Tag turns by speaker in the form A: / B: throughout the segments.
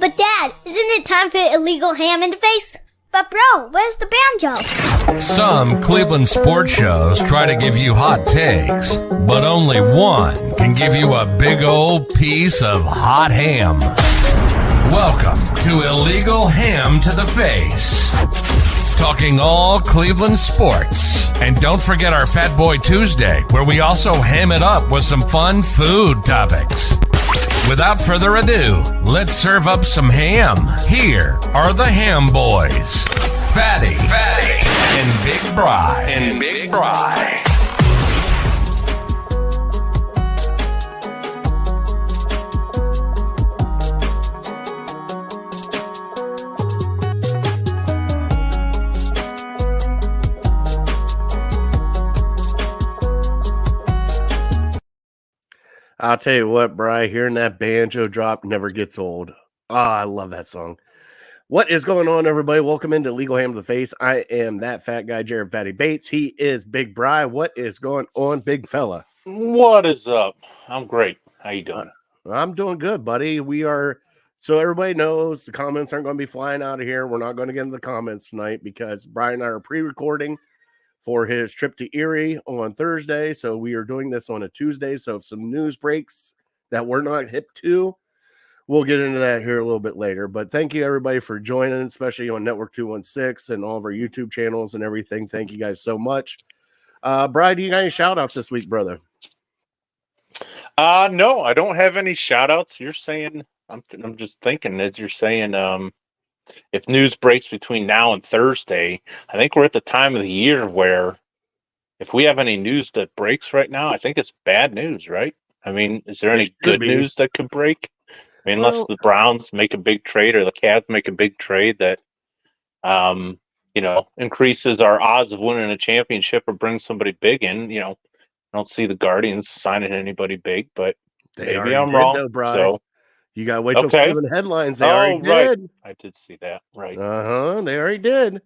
A: But Dad, isn't it time for illegal ham in the face? But bro, where's the banjo?
B: Some Cleveland sports shows try to give you hot takes, but only one can give you a big old piece of hot ham. Welcome to Illegal Ham to the Face. Talking all Cleveland sports. And don't forget our Fat Boy Tuesday, where we also ham it up with some fun food topics. Without further ado, let's serve up some ham. Here are the Ham Boys, Fatty and Big Bri.
C: I'll tell you what, Bri, hearing that banjo drop never gets old. I love that song. What is going on, everybody? Welcome into Legal Ham to the Face. I am that fat guy, Jared Fatty Bates. He is Big Bri. What is going on, big fella?
D: What is up? I'm great. How you doing?
C: I'm doing good, buddy. So everybody knows the comments aren't going to be flying out of here. We're not going to get into the comments tonight because Brian and I are pre-recording for his trip to Erie on Thursday. So we are doing this on a Tuesday. So if some news breaks that we're not hip to, we'll get into that here a little bit later. But thank you, everybody, for joining, especially on Network 216 and all of our YouTube channels and everything. Thank you guys so much. Brian, do you got any shout-outs this week, brother?
D: No, I don't have any shout-outs. You're saying, I'm just thinking as you're saying, if news breaks between now and Thursday, I think we're at the time of the year where if we have any news that breaks right now, I think it's bad news, right? I mean, is there any good news that could break? I mean, unless the Browns make a big trade or the Cavs make a big trade that, increases our odds of winning a championship or brings somebody big in. I don't see the Guardians signing anybody big, but maybe I'm wrong.
C: Though, Brian.
D: So
C: you gotta wait till Cleveland headlines. They already did.
D: I did see that. Right.
C: They already did.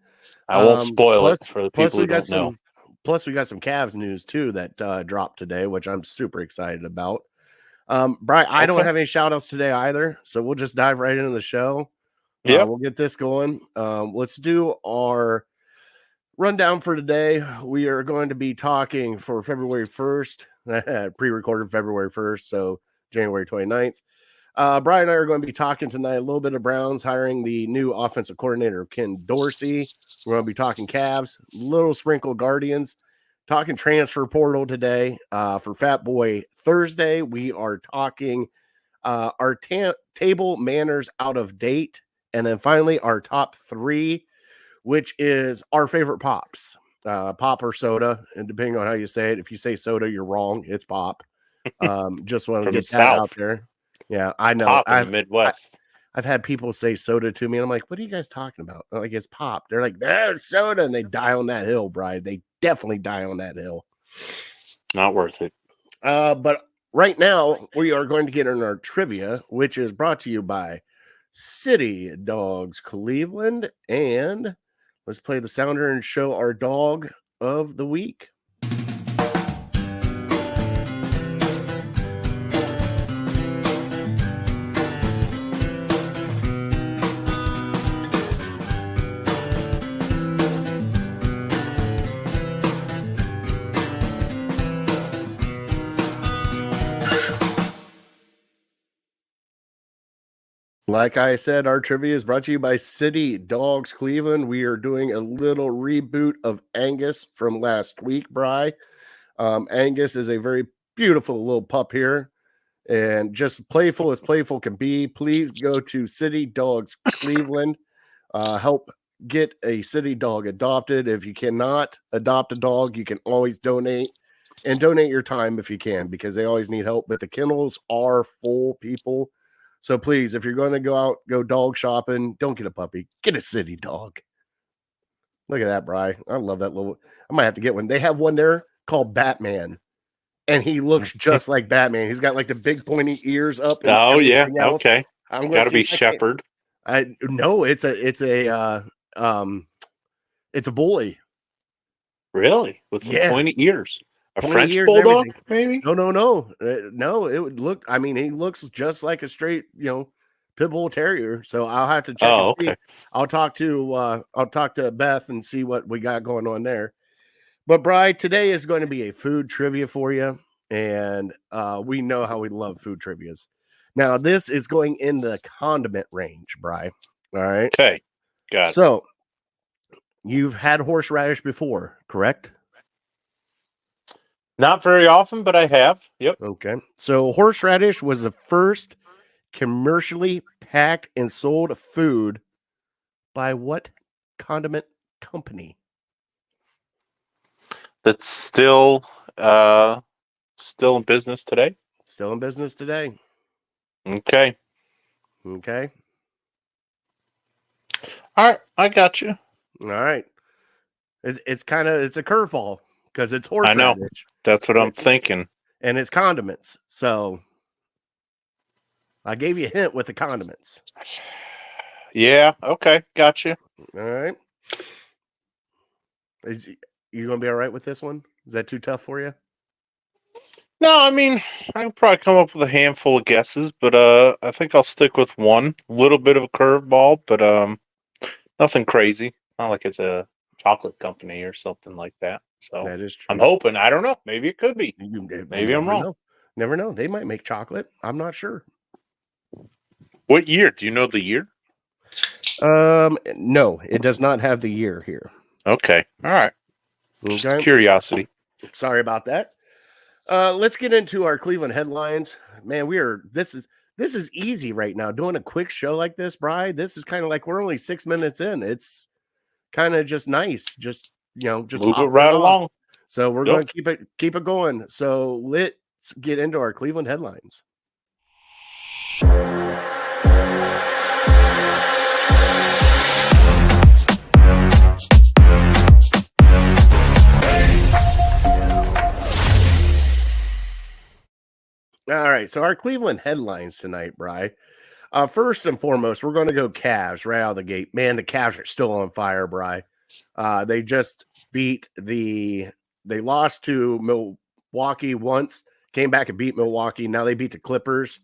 D: I won't spoil it for the people who don't know.
C: Plus, we got some Cavs news too that dropped today, which I'm super excited about. Brian, I don't have any shout outs today either, so we'll just dive right into the show. Yeah, we'll get this going. Let's do our rundown for today. We are going to be talking for February 1st, pre-recorded February 1st, so January 29th. Brian and I are going to be talking tonight a little bit of Browns hiring the new offensive coordinator, Ken Dorsey. We're going to be talking Cavs, little sprinkle Guardians, talking transfer portal today. For Fat Boy Thursday, we are talking our table manners out of date. And then finally, our top three, which is our favorite pops, pop or soda. And depending on how you say it, if you say soda, you're wrong. It's pop. Just want to get that out there. Yeah, I know.
D: Pop in the Midwest.
C: I've had people say soda to me, and I'm like, what are you guys talking about? I'm like, it's pop. They're like, no, soda. And they die on that hill, Brian. They definitely die on that hill.
D: Not worth it.
C: But right now, we are going to get in our trivia, which is brought to you by City Dogs Cleveland. And let's play the sounder and show our dog of the week. Like I said, our trivia is brought to you by City Dogs Cleveland. We are doing a little reboot of Angus from last week, Bri. Angus is a very beautiful little pup here and just playful as playful can be. Please go to City Dogs Cleveland. Help get a city dog adopted. If you cannot adopt a dog, you can always donate and donate your time if you can, because they always need help. But the kennels are full, people. So please, if you're going to go dog shopping, don't get a puppy. Get a city dog. Look at that, Bri. I love that little. I might have to get one. They have one there called Batman, and he looks just like Batman. He's got like the big pointy ears up. And
D: oh yeah,
C: else.
D: Okay. Got to be Shepherd.
C: No, it's a bully.
D: Really? With the pointy ears. A French
C: ears,
D: bulldog, maybe?
C: No. No, it would look. I mean, he looks just like a straight, pit bull terrier. So I'll have to check and see.
D: Okay.
C: I'll talk to Beth and see what we got going on there. But Bri, today is going to be a food trivia for you, and we know how we love food trivias. Now, this is going in the condiment range, Bri. All right.
D: Okay. Got it.
C: So you've had horseradish before, correct?
D: Not very often, but I have. Yep.
C: Okay. So horseradish was the first commercially packed and sold food by what condiment company?
D: That's still in business today.
C: Still in business today.
D: Okay.
C: Okay.
D: All right, I got you.
C: All right. It's a curveball because it's
D: I
C: horseradish.
D: know. That's what I'm thinking.
C: And it's condiments. So I gave you a hint with the condiments.
D: Yeah. Okay. Got you.
C: All right. You going to be all right with this one? Is that too tough for you?
D: No, I mean, I can probably come up with a handful of guesses, but I think I'll stick with one. A little bit of a curveball, but nothing crazy. Not like it's a chocolate company or something like that. So
C: That is true.
D: I'm hoping. I don't know. Maybe it could be. Maybe I'm wrong.
C: Never know. They might make chocolate. I'm not sure.
D: What year? Do you know the year?
C: No, it does not have the year here.
D: Okay. All right. Just
C: Okay.
D: curiosity.
C: Sorry about that. Let's get into our Cleveland headlines. Man, this is easy right now. Doing a quick show like this, Bri, this is kind of like we're only 6 minutes in. It's kind of just nice. Just move
D: it right along.
C: So we're going to keep it going. So let's get into our Cleveland headlines. All right, so our Cleveland headlines tonight, Bri. First and foremost, we're going to go Cavs right out of the gate. Man, the Cavs are still on fire, Bri. They just they lost to Milwaukee once, came back and beat Milwaukee. Now they beat the Clippers.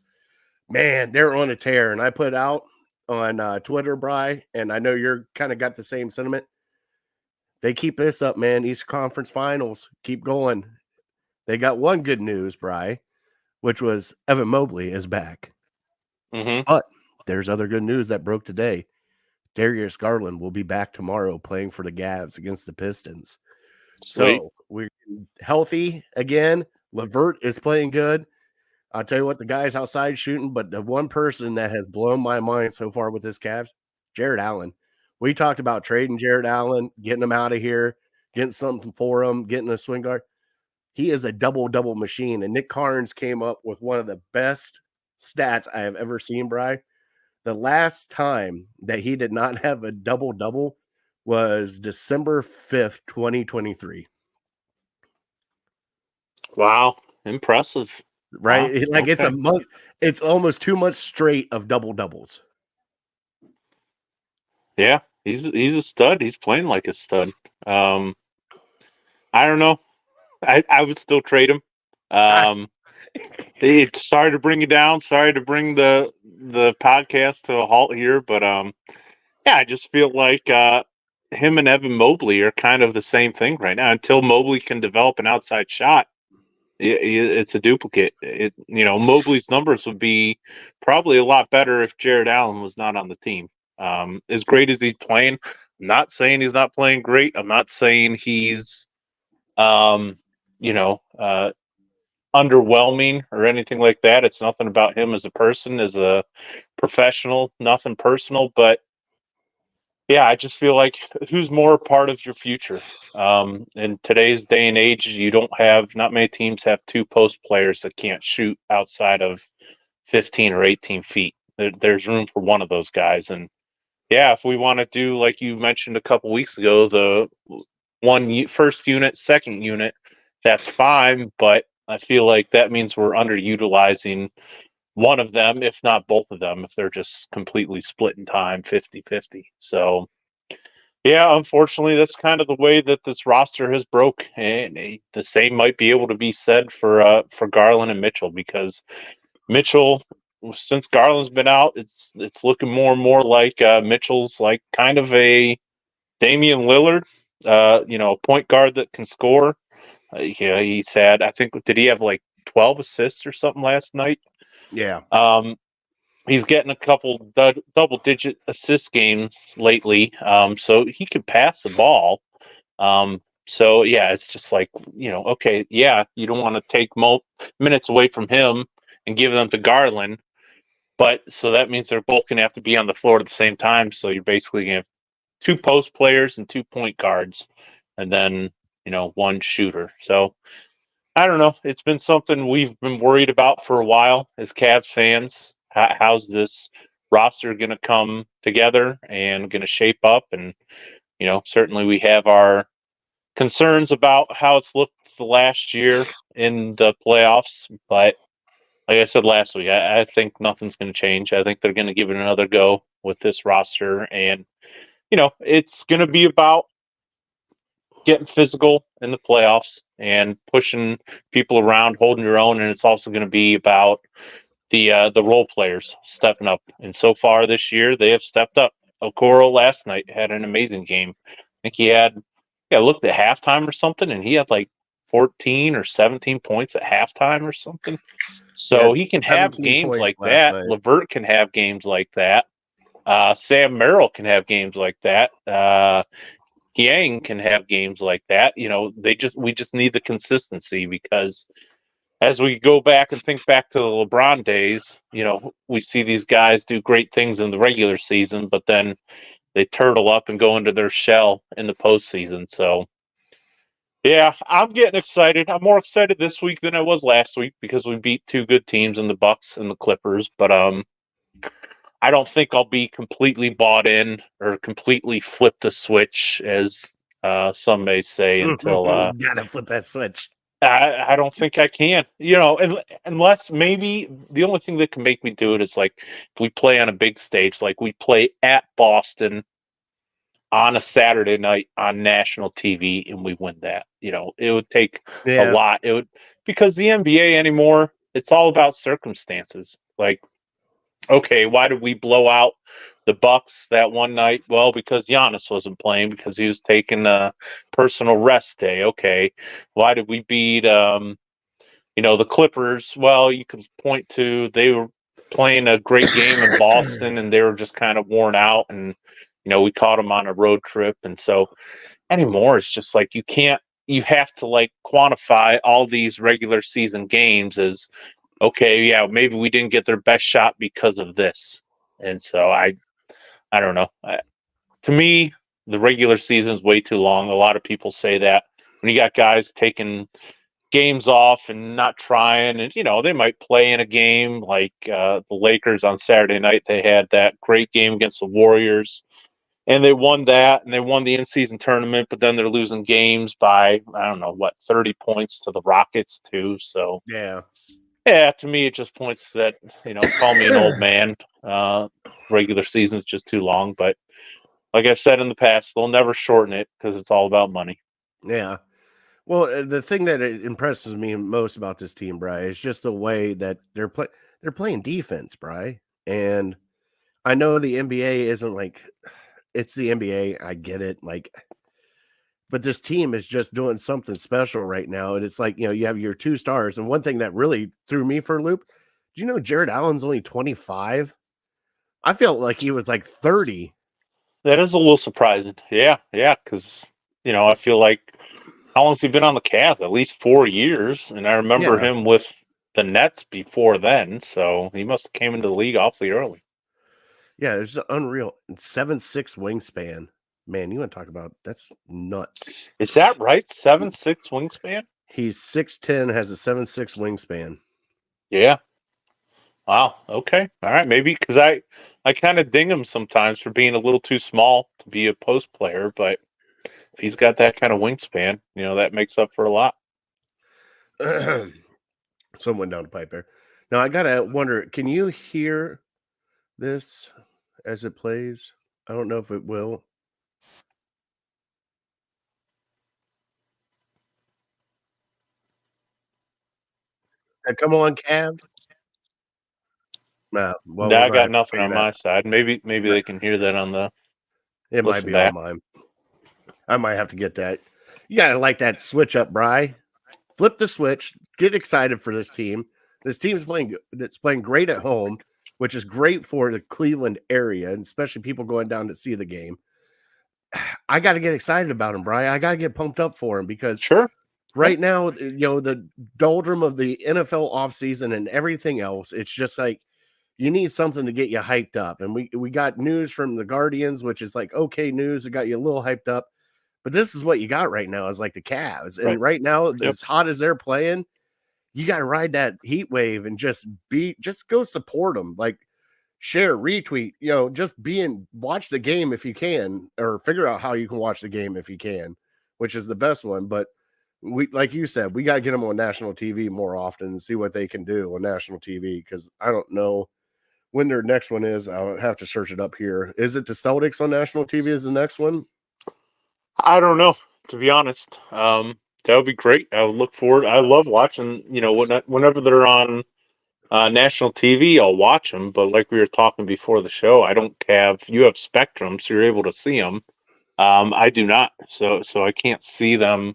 C: Man, they're on a tear. And I put out on Twitter, Bri, and I know you're kind of got the same sentiment. They keep this up, man. East Conference Finals, keep going. They got one good news, Bri, which was Evan Mobley is back.
D: Mm-hmm.
C: But there's other good news that broke today. Darius Garland will be back tomorrow playing for the Cavs against the Pistons.
D: Sweet.
C: So we're healthy again. LeVert is playing good. I'll tell you what, the guy's outside shooting, but the one person that has blown my mind so far with this Cavs, Jared Allen. We talked about trading Jared Allen, getting him out of here, getting something for him, getting a swing guard. He is a double-double machine, and Nick Carnes came up with one of the best stats I have ever seen, Bri. The last time that he did not have a double-double was December 5th, 2023.
D: Wow. Impressive.
C: Right?
D: Wow.
C: It's a month. It's almost 2 months straight of double-doubles.
D: Yeah, he's a stud. He's playing like a stud. I don't know. I would still trade him. Sorry to bring you down. Sorry to bring the podcast to a halt here, but yeah, I just feel like him and Evan Mobley are kind of the same thing right now. Until Mobley can develop an outside shot, it's a duplicate. Mobley's numbers would be probably a lot better if Jared Allen was not on the team. As great as he's playing, I'm not saying he's not playing great. I'm not saying he's underwhelming or anything like that. It's nothing about him as a person, as a professional, nothing personal. But yeah, I just feel like who's more part of your future? In today's day and age, not many teams have two post players that can't shoot outside of 15 or 18 feet. There's room for one of those guys. And yeah, if we want to do, like you mentioned a couple weeks ago, the first unit, second unit, that's fine. But I feel like that means we're underutilizing one of them, if not both of them, if they're just completely split in time, 50-50. So, yeah, unfortunately, that's kind of the way that this roster has broke. And the same might be able to be said for Garland and Mitchell, because Mitchell since Garland's been out, it's looking more and more like Mitchell's like kind of a Damian Lillard, a point guard that can score. He's had, I think, did he have like 12 assists or something last night?
C: Yeah.
D: He's getting a couple double-digit assist games lately, so he can pass the ball. So yeah, it's just like, okay, yeah, you don't want to take minutes away from him and give them to Garland, but so that means they're both going to have to be on the floor at the same time. So you're basically going to have two post players and 2 point guards, and then one shooter. So I don't know. It's been something we've been worried about for a while as Cavs fans. How's this roster going to come together and going to shape up? And certainly we have our concerns about how it's looked the last year in the playoffs. But like I said last week, I think nothing's going to change. I think they're going to give it another go with this roster. And, it's going to be about getting physical in the playoffs and pushing people around, holding your own. And it's also going to be about the role players stepping up. And so far this year, they have stepped up. Okoro last night had an amazing game. I think he had, I looked at halftime or something, and he had like 14 or 17 points at halftime or something.
C: Yeah,
D: So he can have
C: 17
D: games
C: points
D: like
C: last
D: that.
C: night.
D: LeVert can have games like that. Sam Merrill can have games like that. Yang can have games like that. We just need the consistency, because as we go back and think back to the LeBron days, we see these guys do great things in the regular season, but then they turtle up and go into their shell in the postseason. So, yeah, I'm getting excited. I'm more excited this week than I was last week because we beat 2 good teams in the Bucks and the Clippers. But I don't think I'll be completely bought in or completely flip the switch, as some may say, until
C: Gotta flip that switch.
D: I don't think I can. Unless maybe the only thing that can make me do it is like if we play on a big stage, like we play at Boston on a Saturday night on national TV and we win that. It would take a lot. It would, because the NBA anymore, it's all about circumstances. Like, okay, why did we blow out the Bucks that one night? Well, because Giannis wasn't playing because he was taking a personal rest day. Okay, why did we beat the Clippers? Well, you can point to they were playing a great game in Boston and they were just kind of worn out, and we caught them on a road trip. And so anymore, it's just like you have to like quantify all these regular season games as, okay, yeah, maybe we didn't get their best shot because of this. And so I don't know. To me, the regular season is way too long. A lot of people say that when you got guys taking games off and not trying, and they might play in a game like the Lakers on Saturday night. They had that great game against the Warriors, and they won that, and they won the in-season tournament. But then they're losing games by, I don't know, 30 points to the Rockets too. So yeah, to me, it just points to that, call me an old man. Regular season is just too long. But like I said in the past, they'll never shorten it because it's all about money.
C: Yeah. Well, the thing that impresses me most about this team, Bri, is just the way that they're playing defense, Bri. And I know the NBA isn't like, it's the NBA. I get it. But this team is just doing something special right now. And it's like, you have your 2 stars. And one thing that really threw me for a loop, do you know Jared Allen's only 25? I felt like he was like 30.
D: That is a little surprising. Yeah, because, I feel like, how long's he been on the Cavs? At least 4 years. And I remember him with the Nets before then. So he must have came into the league awfully early.
C: Yeah, it's unreal. 7'6" wingspan. Man, you want to talk about, that's nuts.
D: Is that right? 7'6" wingspan?
C: He's 6'10", has a 7'6" wingspan.
D: Yeah. Wow. Okay. All right. Maybe because I kind of ding him sometimes for being a little too small to be a post player, but if he's got that kind of wingspan, that makes up for a lot.
C: Someone down the pipe there. Now I gotta wonder, can you hear this as it plays? I don't know if it will. Come on, Cav. Well,
D: I
C: we might
D: got
C: have to
D: nothing
C: play
D: on
C: that.
D: my side. Maybe they can hear that on the
C: It might
D: listen
C: be on
D: back.
C: mine. I might have to get that. You gotta like that switch up, Bri. Flip the switch. Get excited for this team. This team's playing. It's playing great at home, which is great for the Cleveland area, and especially people going down to see the game. I got to get excited about him, Bri. I got to get pumped up for him because
D: Sure.
C: right now, the doldrum of the NFL offseason and everything else, it's just like you need something to get you hyped up. And we got news from the Guardians, which is like okay news. It got you a little hyped up. But this is what you got right now is like the Cavs. And right now, as hot as they're playing, you got to ride that heat wave and just go support them. Like share, retweet, just watch the game if you can, or figure out how you can watch the game if you can, which is the best one. But we, like you said, we got to get them on national TV more often and see what they can do on national TV. Because I don't know when their next one is. I'll have to search it up here. Is it the Celtics on national TV is the next one?
D: I don't know, to be honest. That would be great. I would look forward. I love watching, whenever they're on national TV, I'll watch them. But like we were talking before the show, I don't have. You have Spectrum, so you're able to see them. I do not, so I can't see them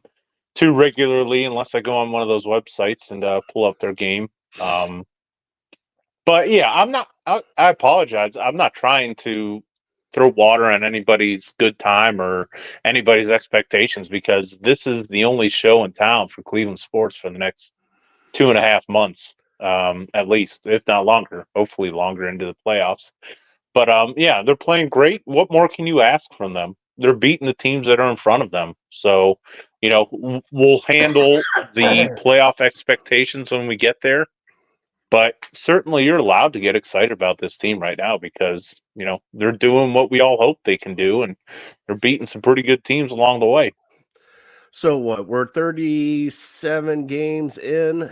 D: too regularly unless I go on one of those websites and pull up their game. But yeah, I'm not. I apologize. I'm not trying to throw water on anybody's good time or anybody's expectations because this is the only show in town for Cleveland sports for the next 2.5 months, at least, if not longer. Hopefully, longer into the playoffs. But yeah, they're playing great. What more can you ask from them? They're beating the teams that are in front of them. So, we'll handle the playoff expectations when we get there. But certainly you're allowed to get excited about this team right now because, they're doing what we all hope they can do, and they're beating some pretty good teams along the way.
C: So what? We're 37 games in. Is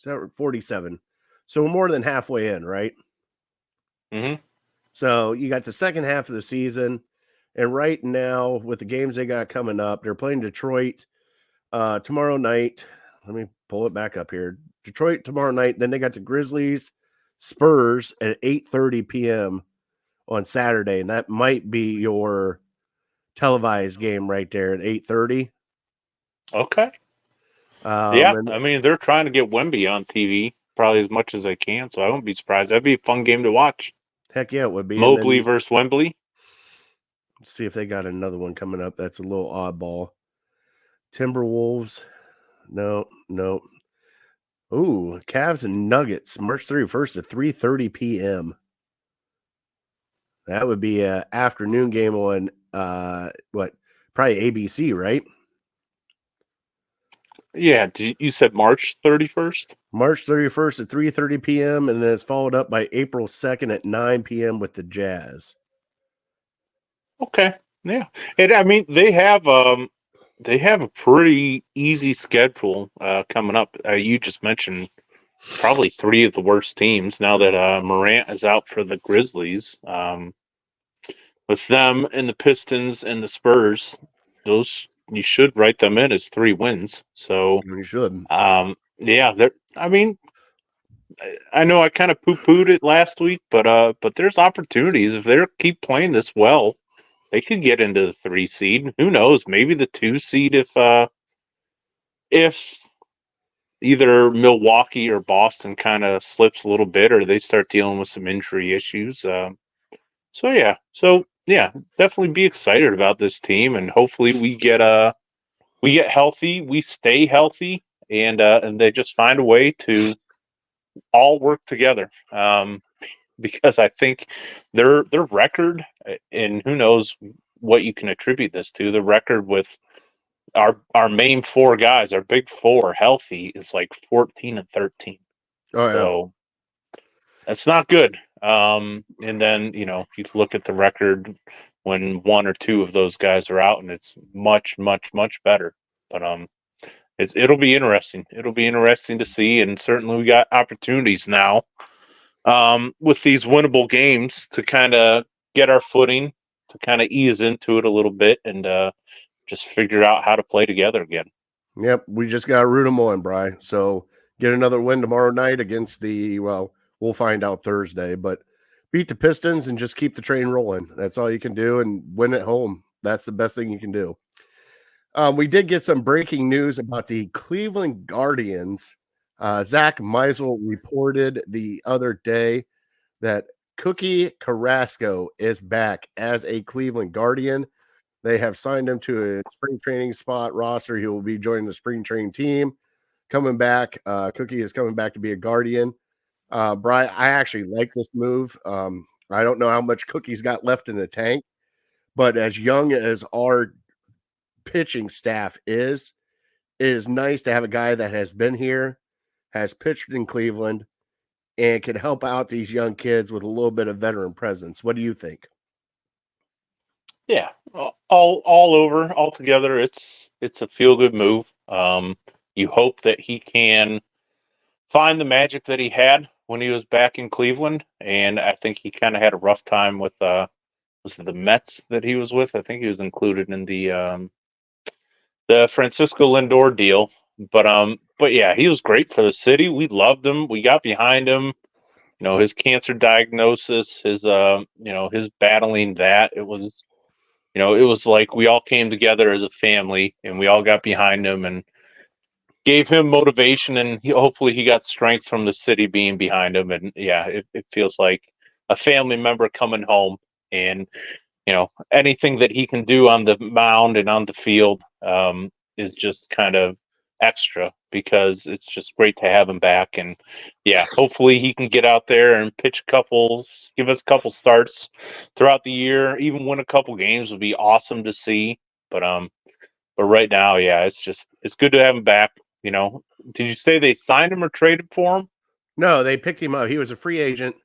C: that 47? So we're more than halfway in, right?
D: Mm-hmm.
C: So you got the second half of the season, and right now with the games they got coming up, they're playing Detroit tomorrow night. Let me pull it back up here. Detroit tomorrow night. Then they got the Grizzlies, Spurs at 8:30 p.m. on Saturday, and that might be your televised game right there at 8:30.
D: Okay. Yeah, I mean, they're trying to get Wemby on TV probably as much as they can, so I wouldn't be surprised. That'd be a fun game to watch.
C: Heck yeah, it would be.
D: Mobley versus Wembley.
C: Let's see if they got another one coming up. That's a little oddball. Timberwolves. No. Ooh, Cavs and Nuggets, March 31st at 3:30 p.m. That would be an afternoon game on probably ABC, right?
D: Yeah, you said March 31st?
C: March 31st at 3:30 p.m. and then it's followed up by April 2nd at 9 p.m. with the Jazz.
D: Okay. Yeah. And I mean, they have a pretty easy schedule coming up. You just mentioned probably three of the worst teams now that Morant is out for the Grizzlies. With them and the Pistons and the Spurs, those you should write them in as 3 wins. So
C: You should.
D: yeah, I mean, I know I kind of poo-pooed it last week, but there's opportunities if they keep playing this well. They could get into the 3 seed. Who knows? Maybe the 2 seed if either Milwaukee or Boston kind of slips a little bit, or they start dealing with some injury issues. So yeah, definitely be excited about this team, and hopefully we get healthy, we stay healthy, and they just find a way to all work together. Because I think their record, and who knows what you can attribute this to, the record with our main 4 guys, our big 4 healthy is like 14-13.
C: Oh, yeah.
D: So that's not good. And then, you look at the record when 1 or 2 of those guys are out, and it's much, much, much better. But it'll be interesting. It'll be interesting to see, and certainly we got opportunities now with these winnable games to kind of get our footing, to kind of ease into it a little bit, and just figure out how to play together again.
C: Yep, we just got to root them on, Bri. So get another win tomorrow night against we'll we'll find out Thursday. But beat the Pistons and just keep the train rolling. That's all you can do, and win at home. That's the best thing you can do. We did get some breaking news about the Cleveland Guardians. Zach Meisel reported the other day that Cookie Carrasco is back as a Cleveland Guardian. They have signed him to a spring training spot roster. He will be joining the spring training team. Coming back, Cookie is coming back to be a Guardian. Bri, I actually like this move. I don't know how much Cookie's got left in the tank, but as young as our pitching staff is, it is nice to have a guy that has been here, has pitched in Cleveland, and can help out these young kids with a little bit of veteran presence. What do you think?
D: Yeah, all over, all together. It's a feel good move. You hope that he can find the magic that he had when he was back in Cleveland, and I think he kind of had a rough time with was it the Mets that he was with? I think he was included in the Francisco Lindor deal. But yeah, he was great for the city. We loved him. We got behind him. You know, his cancer diagnosis, his his battling that. It was, it was like we all came together as a family and we all got behind him and gave him motivation, and hopefully he got strength from the city being behind him. And yeah, it feels like a family member coming home, and anything that he can do on the mound and on the field is just kind of extra, because it's just great to have him back. And yeah, hopefully he can get out there and pitch give us a couple starts throughout the year, even win a couple games would be awesome to see. But right now, yeah, it's good to have him back. Did you say they signed him or traded for him?
C: No, they picked him up. He was a free agent.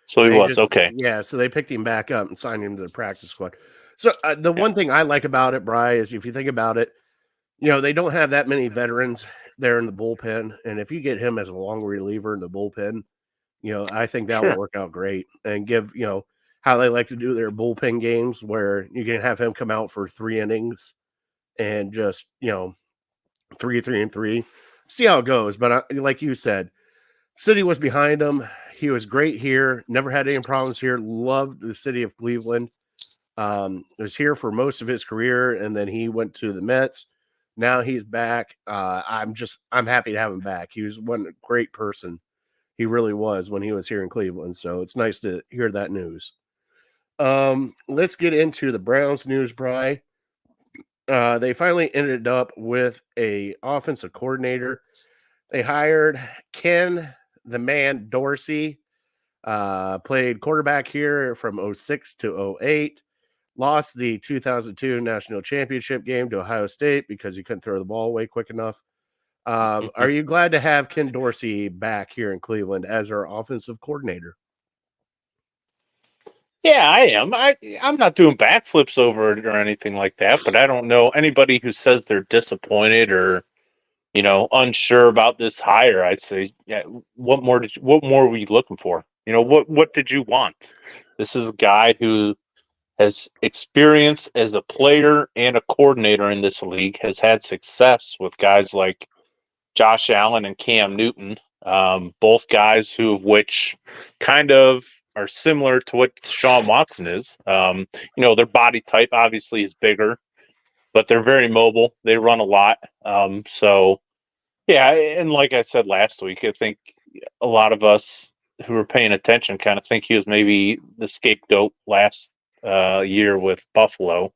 D: So he was okay.
C: Yeah, so they picked him back up and signed him to the practice squad. So the one thing I like about it, Bri, is if you think about it, they don't have that many veterans there in the bullpen, and if you get him as a long reliever in the bullpen, I think that will work out great and give how they like to do their bullpen games, where you can have him come out for 3 innings and just 3-3-3, see how it goes. But like you said, city was behind him. He was great here. Never had any problems here. Loved the city of Cleveland. Was here for most of his career, and then he went to the Mets. Now he's back. I'm happy to have him back. He was one great person. He really was when he was here in Cleveland. So it's nice to hear that news. Let's get into the Browns news, Bri. They finally ended up with a offensive coordinator. They hired Ken the Man Dorsey, played quarterback here from 2006 to 2008, lost the 2002 national championship game to Ohio State because he couldn't throw the ball away quick enough. Are you glad to have Ken Dorsey back here in Cleveland as our offensive coordinator?
D: Yeah, I am. I'm not doing backflips over it or anything like that, but I don't know anybody who says they're disappointed or unsure about this hire. I'd say, yeah, what more were you looking for? What did you want? This is a guy who has experience as a player and a coordinator in this league, has had success with guys like Josh Allen and Cam Newton, both guys which kind of are similar to what Deshaun Watson is. Their body type obviously is bigger, but they're very mobile. They run a lot. So yeah, and like I said last week, I think a lot of us who were paying attention kind of think he was maybe the scapegoat last year with Buffalo,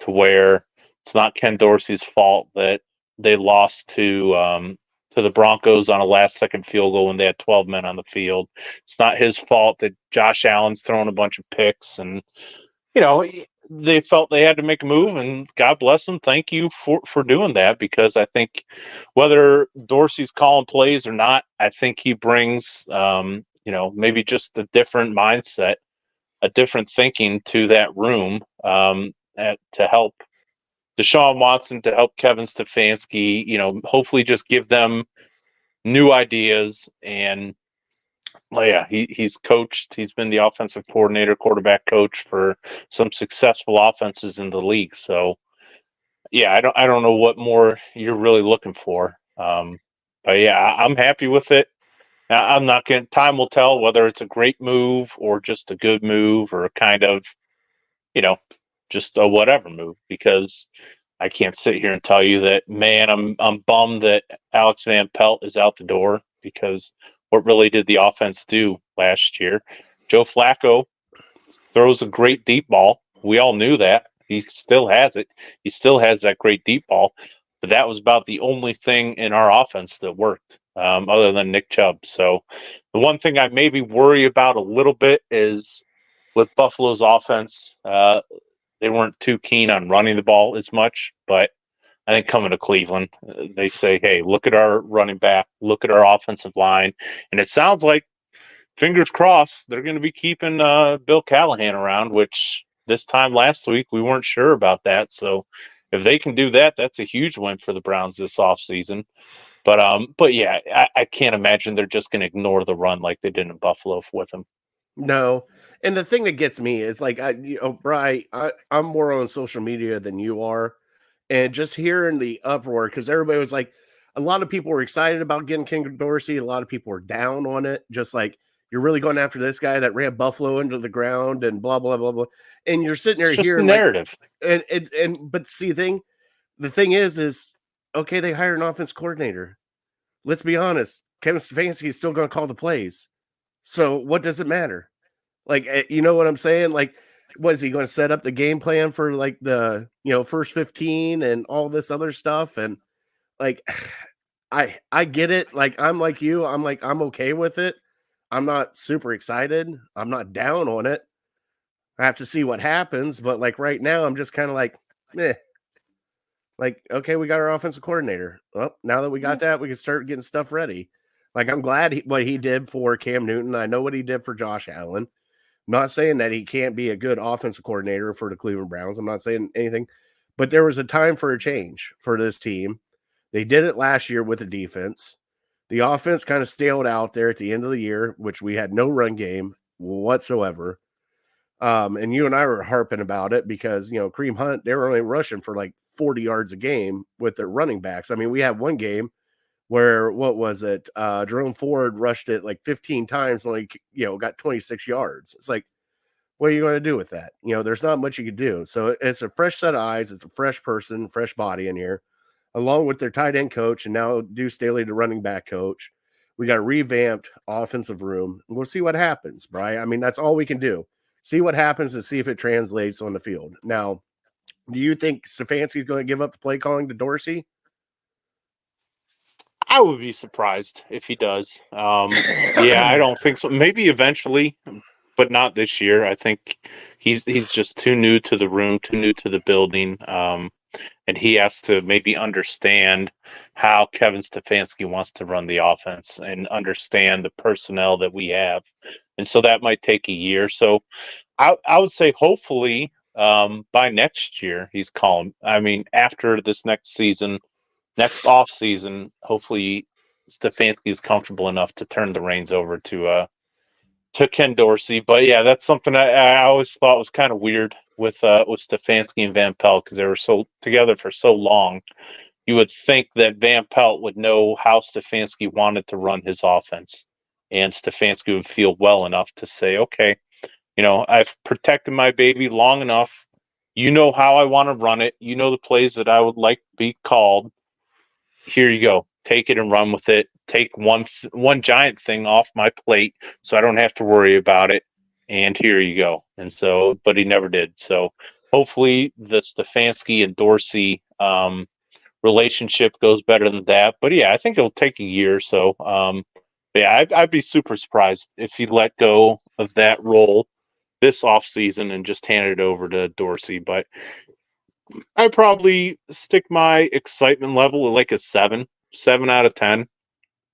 D: to where it's not Ken Dorsey's fault that they lost to the Broncos on a last-second field goal when they had 12 men on the field. It's not his fault that Josh Allen's throwing a bunch of picks, and they felt they had to make a move, and God bless them. Thank you for doing that, because I think whether Dorsey's calling plays or not, I think he brings maybe just a different mindset, a different thinking to that room, to help Deshaun Watson, to help Kevin Stefanski, hopefully just give them new ideas. And well, yeah, he's coached. He's been the offensive coordinator, quarterback coach for some successful offenses in the league. So yeah, I don't know what more you're really looking for. But yeah, I'm happy with it. I'm not going. Time will tell whether it's a great move or just a good move or kind of, you know, just a whatever move. Because I can't sit here and tell you that, man, I'm bummed that Alex Van Pelt is out the door, because what really did the offense do last year? Joe Flacco throws a great deep ball. We all knew that. He still has it. He still has that great deep ball. But that was about the only thing in our offense that worked, other than Nick Chubb. So the one thing I maybe worry about a little bit is with Buffalo's offense, they weren't too keen on running the ball as much. But I think coming to Cleveland, they say, hey, look at our running back, look at our offensive line. And it sounds like, fingers crossed, they're going to be keeping Bill Callahan around, which this time last week we weren't sure about that. So if they can do that, that's a huge win for the Browns this offseason. But yeah, I can't imagine they're just going to ignore the run like they did in Buffalo with him.
C: No. And the thing that gets me is like, Bri, I'm more on social media than you are. And just hearing the uproar, because everybody was like, a lot of people were excited about getting King Dorsey. A lot of people were down on it. Just like, you're really going after this guy that ran Buffalo into the ground and blah, blah, blah, blah. And you're sitting there
D: It's just a
C: hearing like,
D: narrative.
C: but see, the thing is, okay, they hired an offense coordinator. Let's be honest. Kevin Stefanski is still going to call the plays. So what does it matter? Like, you know what I'm saying? Like, what is he going to set up the game plan for like the, first 15 and all this other stuff? And like, I get it. Like, I'm like you. I'm like, I'm okay with it. I'm not super excited. I'm not down on it. I have to see what happens. But like right now, I'm just kind of like, eh. Like, okay, we got our offensive coordinator. Well, now that we got that, we can start getting stuff ready. Like, I'm glad what he did for Cam Newton. I know what he did for Josh Allen. Not saying that he can't be a good offensive coordinator for the Cleveland Browns. I'm not saying anything, but there was a time for a change for this team. They did it last year with the defense. The offense kind of staled out there at the end of the year, which we had no run game whatsoever. And you and I were harping about it because, Kareem Hunt, they were only rushing for like 40 yards a game with their running backs. I mean, we had one game where, what was it? Jerome Ford rushed it like 15 times, only, got 26 yards. It's like, what are you going to do with that? There's not much you could do. So it's a fresh set of eyes. It's a fresh person, fresh body in here, along with their tight end coach and now Deuce Staley, the running back coach. We got a revamped offensive room. We'll see what happens, Bri. I mean, that's all we can do. See what happens and see if it translates on the field. Now, do you think Stefanski's going to give up the play calling to Dorsey?
D: I would be surprised if he does. Yeah, I don't think so. Maybe eventually, but not this year. I think he's just too new to the room, too new to the building, and he has to maybe understand how Kevin Stefanski wants to run the offense and understand the personnel that we have, and so that might take a year. So I would say hopefully by next year he's calm. I mean, after this next season. Next off season, hopefully Stefanski is comfortable enough to turn the reins over to Ken Dorsey. But yeah, that's something I always thought was kind of weird with Stefanski and Van Pelt, because they were so together for so long. You would think that Van Pelt would know how Stefanski wanted to run his offense, and Stefanski would feel well enough to say, okay, I've protected my baby long enough. You know how I want to run it. You know the plays that I would like to be called. Here you go. Take it and run with it. Take one giant thing off my plate so I don't have to worry about it. And here you go. And so, but he never did. So hopefully the Stefanski and Dorsey relationship goes better than that. But yeah, I think it'll take a year or so. Yeah, I'd be super surprised if he let go of that role this offseason and just handed it over to Dorsey. But I probably stick my excitement level at like a 7 out of 10.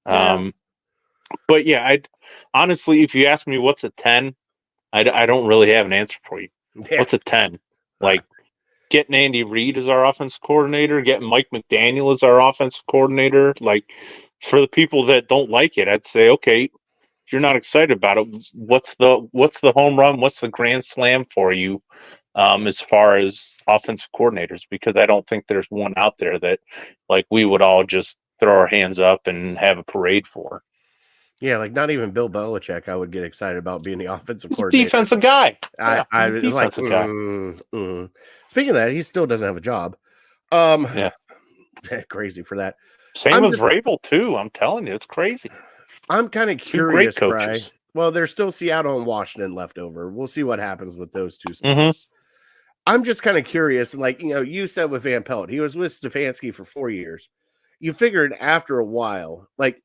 C: Yeah.
D: But yeah, I honestly, if you ask me what's a 10, I don't really have an answer for you.
C: Yeah.
D: What's a 10? Like getting Andy Reid as our offense coordinator, getting Mike McDaniel as our offensive coordinator. Like, for the people that don't like it, I'd say, okay, if you're not excited about it, what's the home run? What's the grand slam for you? As far as offensive coordinators, because I don't think there's one out there that like we would all just throw our hands up and have a parade for.
C: Yeah, like not even Bill Belichick I would get excited about being the offensive
D: He's a
C: coordinator.
D: defensive guy.
C: I
D: He's a
C: was like,
D: defensive guy.
C: Speaking of that, he still doesn't have a job.
D: Yeah.
C: Crazy for that.
D: Same with Vrabel, too. I'm telling you, it's crazy.
C: I'm kind of
D: Two great
C: curious, Bri.
D: coaches.
C: Well, there's still Seattle and Washington left over. We'll see what happens with those two spots.
D: Mm-hmm.
C: I'm just kind of curious. Like, you said with Van Pelt, he was with Stefanski for 4 years. You figured after a while, like,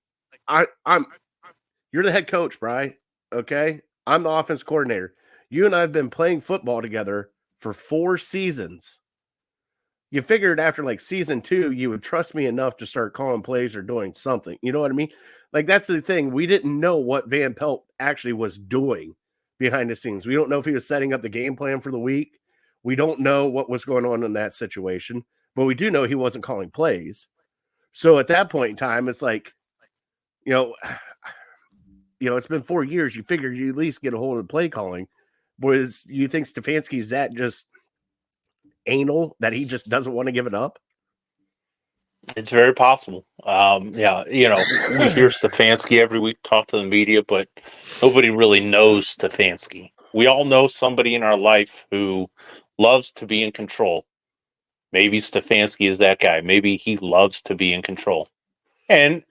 C: you're the head coach, Bri. Okay. I'm the offense coordinator. You and I have been playing football together for 4 seasons. You figured after like season 2, you would trust me enough to start calling plays or doing something. You know what I mean? Like, that's the thing. We didn't know what Van Pelt actually was doing behind the scenes. We don't know if he was setting up the game plan for the week. We don't know what was going on in that situation, but we do know he wasn't calling plays. So at that point in time, it's like, it's been 4 years. You figure you at least get a hold of the play calling. Was you think Stefanski's that just anal that he just doesn't want to give it up?
D: It's very possible. Yeah, we hear Stefanski every week talk to the media, but nobody really knows Stefanski. We all know somebody in our life who loves to be in control. Maybe Stefanski is that guy. Maybe he loves to be in control. And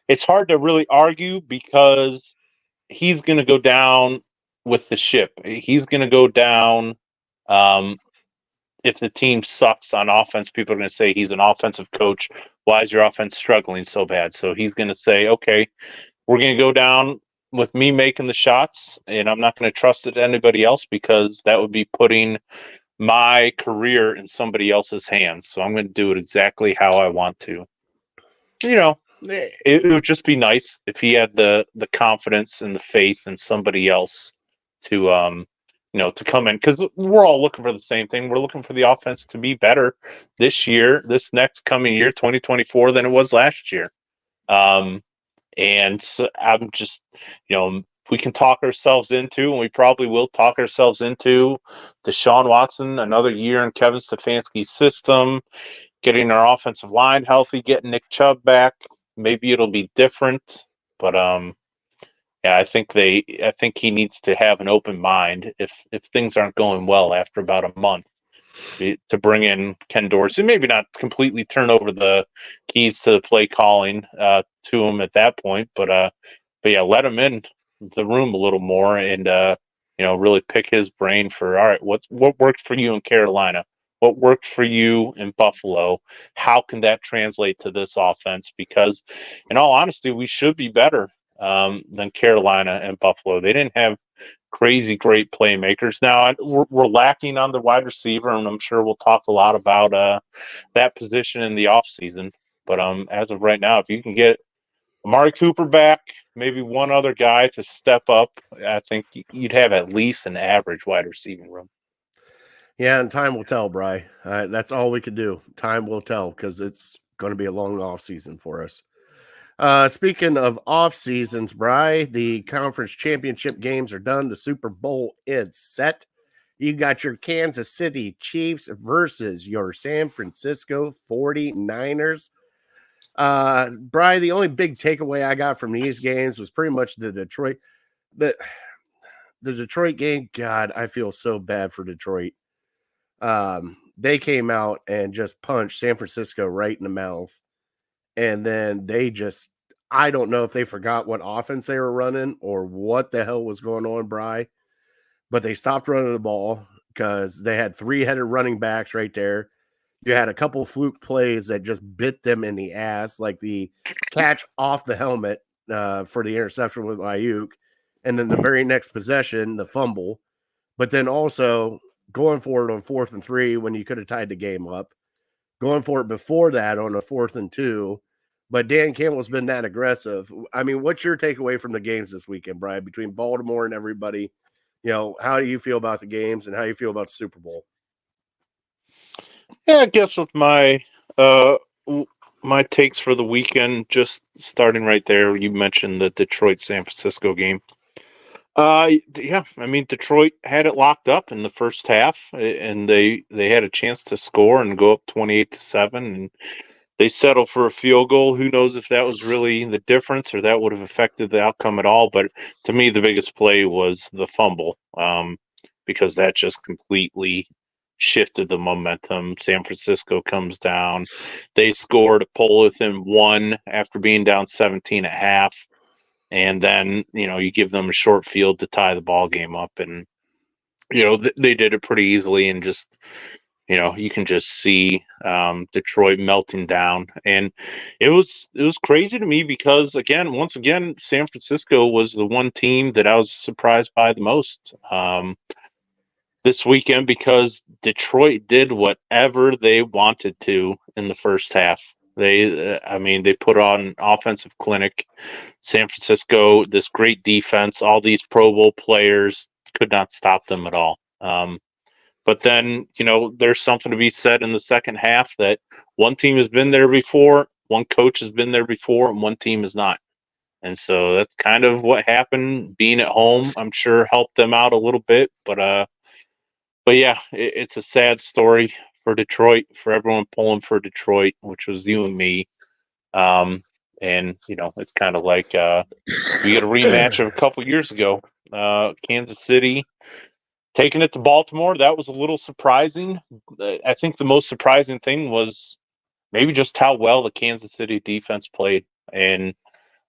D: it's hard to really argue because he's going to go down with the ship. He's going to go down. If the team sucks on offense, people are going to say he's an offensive coach. Why is your offense struggling so bad? So he's going to say, okay, we're going to go down with me making the shots, and I'm not going to trust it to anybody else because that would be putting my career in somebody else's hands. So I'm going to do it exactly how I want to. It would just be nice if he had the confidence and the faith in somebody else to to come in, because we're all looking for the same thing. We're looking for the offense to be better this next coming year, 2024, than it was last year. And so I'm just, we can talk ourselves into, and we probably will talk ourselves into, Deshaun Watson, another year in Kevin Stefanski's system, getting our offensive line healthy, getting Nick Chubb back. Maybe it'll be different, but yeah, I think he needs to have an open mind if things aren't going well after about a month to bring in Ken Dorsey. Maybe not completely turn over the keys to the play calling to him at that point, but yeah, let him in the room a little more and really pick his brain for, all right, what worked for you in Carolina? What worked for you in Buffalo? How can that translate to this offense? Because in all honesty, we should be better than Carolina and Buffalo. They didn't have crazy great playmakers. Now we're lacking on the wide receiver, and I'm sure we'll talk a lot about that position in the offseason. But as of right now, if you can get Amari Cooper back, maybe one other guy to step up, I think you'd have at least an average wide receiving room.
C: Yeah, and time will tell, Bri. That's all we can do. Time will tell, because it's going to be a long off season for us. Speaking of off seasons, Bri, the conference championship games are done. The Super Bowl is set. You got your Kansas City Chiefs versus your San Francisco 49ers. Bri, the only big takeaway I got from these games was pretty much the Detroit game. God, I feel so bad for Detroit. They came out and just punched San Francisco right in the mouth. And then I don't know if they forgot what offense they were running or what the hell was going on, Bri, but they stopped running the ball because they had 3-headed running backs right there. You had a couple fluke plays that just bit them in the ass, like the catch off the helmet for the interception with Ayuk. And then the very next possession, the fumble, but then also going for it on 4th and 3 when you could have tied the game up, going for it before that on a 4th and 2. But Dan Campbell's been that aggressive. I mean, what's your takeaway from the games this weekend, Brian, between Baltimore and everybody? How do you feel about the games and how you feel about the Super Bowl?
D: Yeah, I guess with my takes for the weekend, just starting right there, you mentioned the Detroit-San Francisco game. Yeah, I mean, Detroit had it locked up in the first half, and they had a chance to score and go up 28-7, and they settle for a field goal. Who knows if that was really the difference or that would have affected the outcome at all. But to me, the biggest play was the fumble, because that just completely shifted the momentum. San Francisco comes down. They score to pull within one after being down 17 at half. And then, you give them a short field to tie the ball game up. And, they did it pretty easily, and just, you can just see Detroit melting down. And it was crazy to me because, once again, San Francisco was the one team that I was surprised by the most this weekend, because Detroit did whatever they wanted to in the first half. They put on an offensive clinic. San Francisco, this great defense, all these Pro Bowl players, could not stop them at all. But then, there's something to be said in the second half that one team has been there before, one coach has been there before, and one team is not. And so that's kind of what happened. Being at home, I'm sure, helped them out a little bit. But yeah, it's a sad story for Detroit, for everyone pulling for Detroit, which was you and me. And it's kind of like we get a rematch of a couple years ago. Kansas City taking it to Baltimore. That was a little surprising. I think the most surprising thing was maybe just how well the Kansas City defense played, and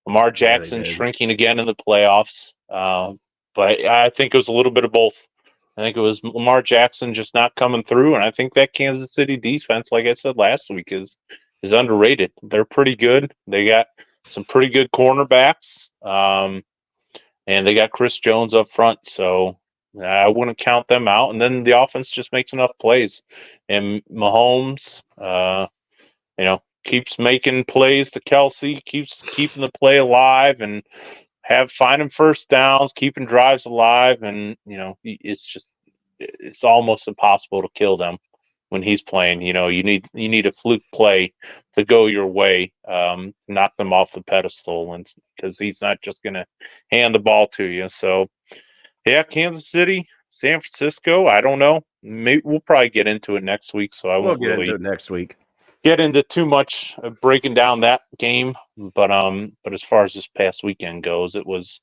D: Lamar Jackson shrinking again in the playoffs. But I think it was a little bit of both. I think it was Lamar Jackson just not coming through, and I think that Kansas City defense, like I said last week, is underrated. They're pretty good. They got some pretty good cornerbacks, and they got Chris Jones up front, so I wouldn't count them out. And then the offense just makes enough plays, and Mahomes, keeps making plays to Kelsey, keeps keeping the play alive, and finding first downs, keeping drives alive, and it's almost impossible to kill them when he's playing. You need a fluke play to go your way, knock them off the pedestal, and because he's not just going to hand the ball to you. So yeah, Kansas City, San Francisco, I don't know. Maybe we'll probably get into it next week, so I won't really
C: into it next week.
D: Get into too much breaking down that game. But as far as this past weekend goes, it was.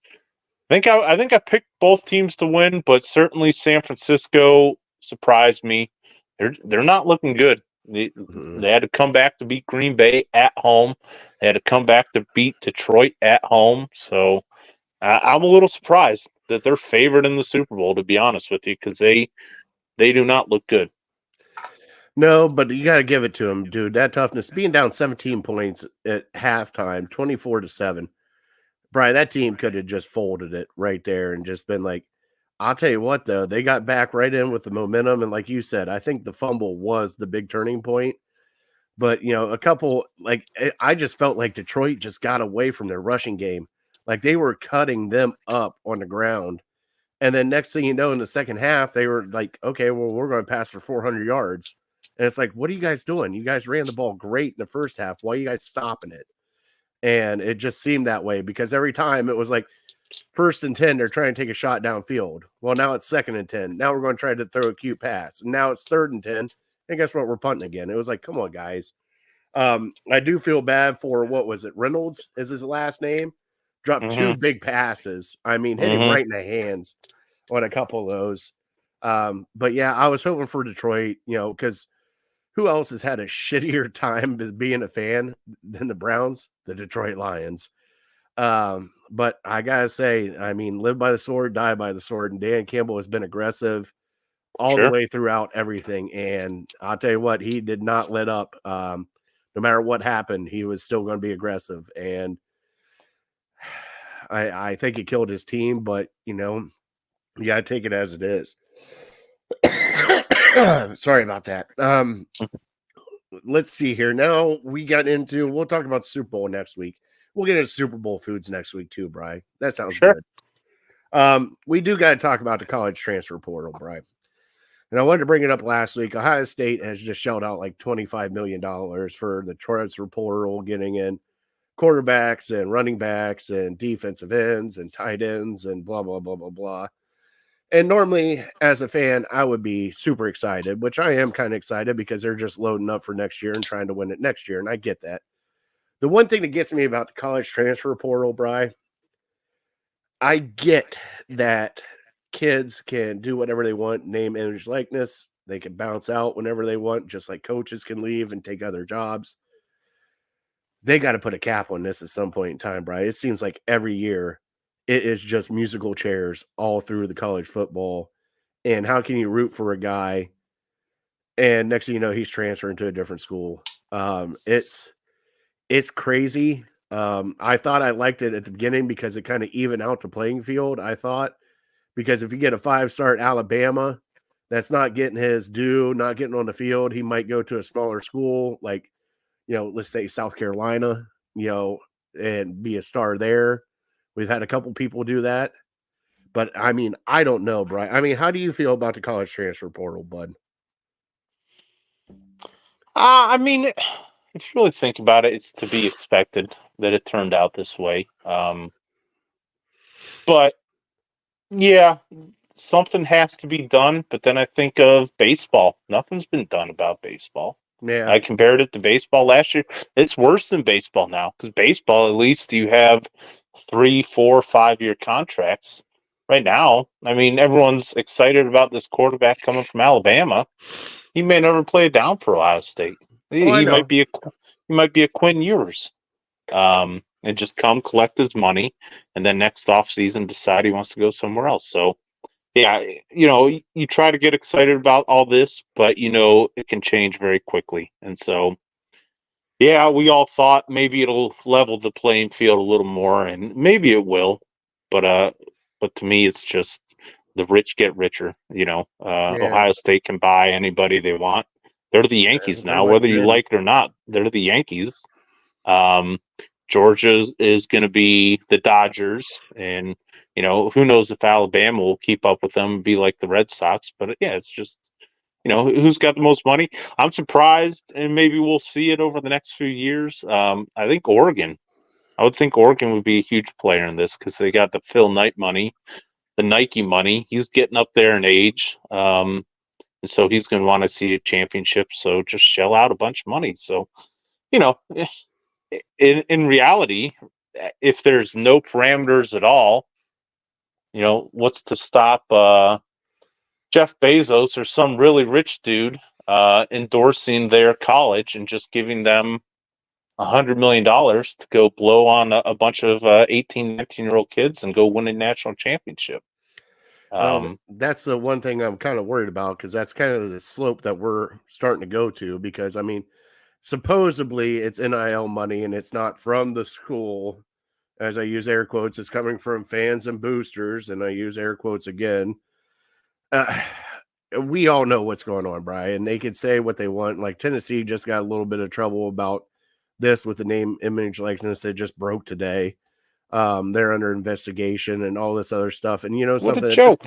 D: I think I picked both teams to win, but certainly San Francisco surprised me. They're not looking good. They had to come back to beat Green Bay at home. They had to come back to beat Detroit at home. So I'm a little surprised that they're favored in the Super Bowl, to be honest with you, because they do not look good.
C: No, but you got to give it to them, dude. That toughness, being down 17 points at halftime, 24-7. Brian, that team could have just folded it right there and just been like, I'll tell you what, though, they got back right in with the momentum. And like you said, I think the fumble was the big turning point. But, a couple, I just felt like Detroit just got away from their rushing game. Like they were cutting them up on the ground. And then next thing you know, in the second half, they were like, okay, well, we're going to pass for 400 yards. And it's like, what are you guys doing? You guys ran the ball great in the first half. Why are you guys stopping it? And it just seemed that way because every time it was like 1st and 10, they're trying to take a shot downfield. Well, now it's 2nd and 10. Now we're going to try to throw a cute pass. And now it's 3rd and 10. And guess what? We're punting again. It was like, come on, guys. I do feel bad for, what was it? Reynolds is his last name. Dropped 2 big passes. I mean, hit him right in the hands on a couple of those. But yeah, I was hoping for Detroit, because who else has had a shittier time being a fan than the Browns? The Detroit Lions. But I gotta say, I mean, live by the sword, die by the sword. And Dan Campbell has been aggressive all the way throughout everything. And I'll tell you what, he did not let up. No matter what happened, he was still going to be aggressive. And I think it killed his team, but you gotta take it as it is. Sorry about that. Let's see here. Now we'll talk about Super Bowl next week. We'll get into Super Bowl foods next week too, Bri. That sounds good. We do got to talk about the college transfer portal, Bri. And I wanted to bring it up last week. Ohio State has just shelled out like $25 million for the transfer portal, getting in quarterbacks and running backs and defensive ends and tight ends and blah, blah, blah, blah, blah. And normally, as a fan, I would be super excited, which I am kind of excited because they're just loading up for next year and trying to win it next year, and I get that. The one thing that gets me about the college transfer portal, Bri, I get that kids can do whatever they want, name, image, likeness. They can bounce out whenever they want, just like coaches can leave and take other jobs. They got to put a cap on this at some point in time, Bri. It seems like every year it is just musical chairs all through the college football. And how can you root for a guy and next thing you know, he's transferring to a different school? It's crazy. I thought I liked it at the beginning because it kind of evened out the playing field. I thought because if you get a 5-star at Alabama that's not getting his due, not getting on the field, he might go to a smaller school like, let's say South Carolina, and be a star there. We've had a couple people do that. But I mean, I don't know, Brian. I mean, how do you feel about the college transfer portal, bud?
D: I mean, if you really think about it, it's to be expected that it turned out this way. But yeah, something has to be done. But then I think of baseball. Nothing's been done about baseball.
C: Yeah.
D: I compared it to baseball last year. It's worse than baseball now because baseball, at least you have 3, 4, 5-year contracts. Right now, I mean, everyone's excited about this quarterback coming from Alabama. He may never play down for Ohio State.
C: I
D: He
C: know.
D: might be a Quinn Ewers, and just come collect his money, and then next off season decide he wants to go somewhere else. So, yeah, you try to get excited about all this, but it can change very quickly, and so. Yeah, we all thought maybe it'll level the playing field a little more, and maybe it will. But to me, it's just the rich get richer.
C: Yeah.
D: Ohio State can buy anybody they want. They're the Yankees
C: Pretty
D: now,
C: much
D: whether you
C: did.
D: like it or not. They're the Yankees. Um, Georgia is going to be the Dodgers, and who knows if Alabama will keep up with them and be like the Red Sox. But yeah, it's just who's got the most money. I'm surprised, and maybe we'll see it over the next few years. I think Oregon. I would think Oregon would be a huge player in this because they got the Phil Knight money, the Nike money. He's getting up there in age, and so he's going to want to see a championship. So just shell out a bunch of money. So you know, in reality, if there's no parameters at all, what's to stop Jeff Bezos or some really rich dude endorsing their college and just giving them $100 million to go blow on a bunch of 18, 19-year-old kids and go win a national championship.
C: That's the one thing I'm kind of worried about because that's kind of the slope that we're starting to go to. Because I mean, supposedly it's NIL money and it's not from the school. As I use air quotes, it's coming from fans and boosters, and I use air quotes again. We all know what's going on, Brian. They can say what they want. Like Tennessee just got a little bit of trouble about this with the name, image, likeness that just broke today. They're under investigation and all this other stuff. And
D: what
C: something.
D: a joke!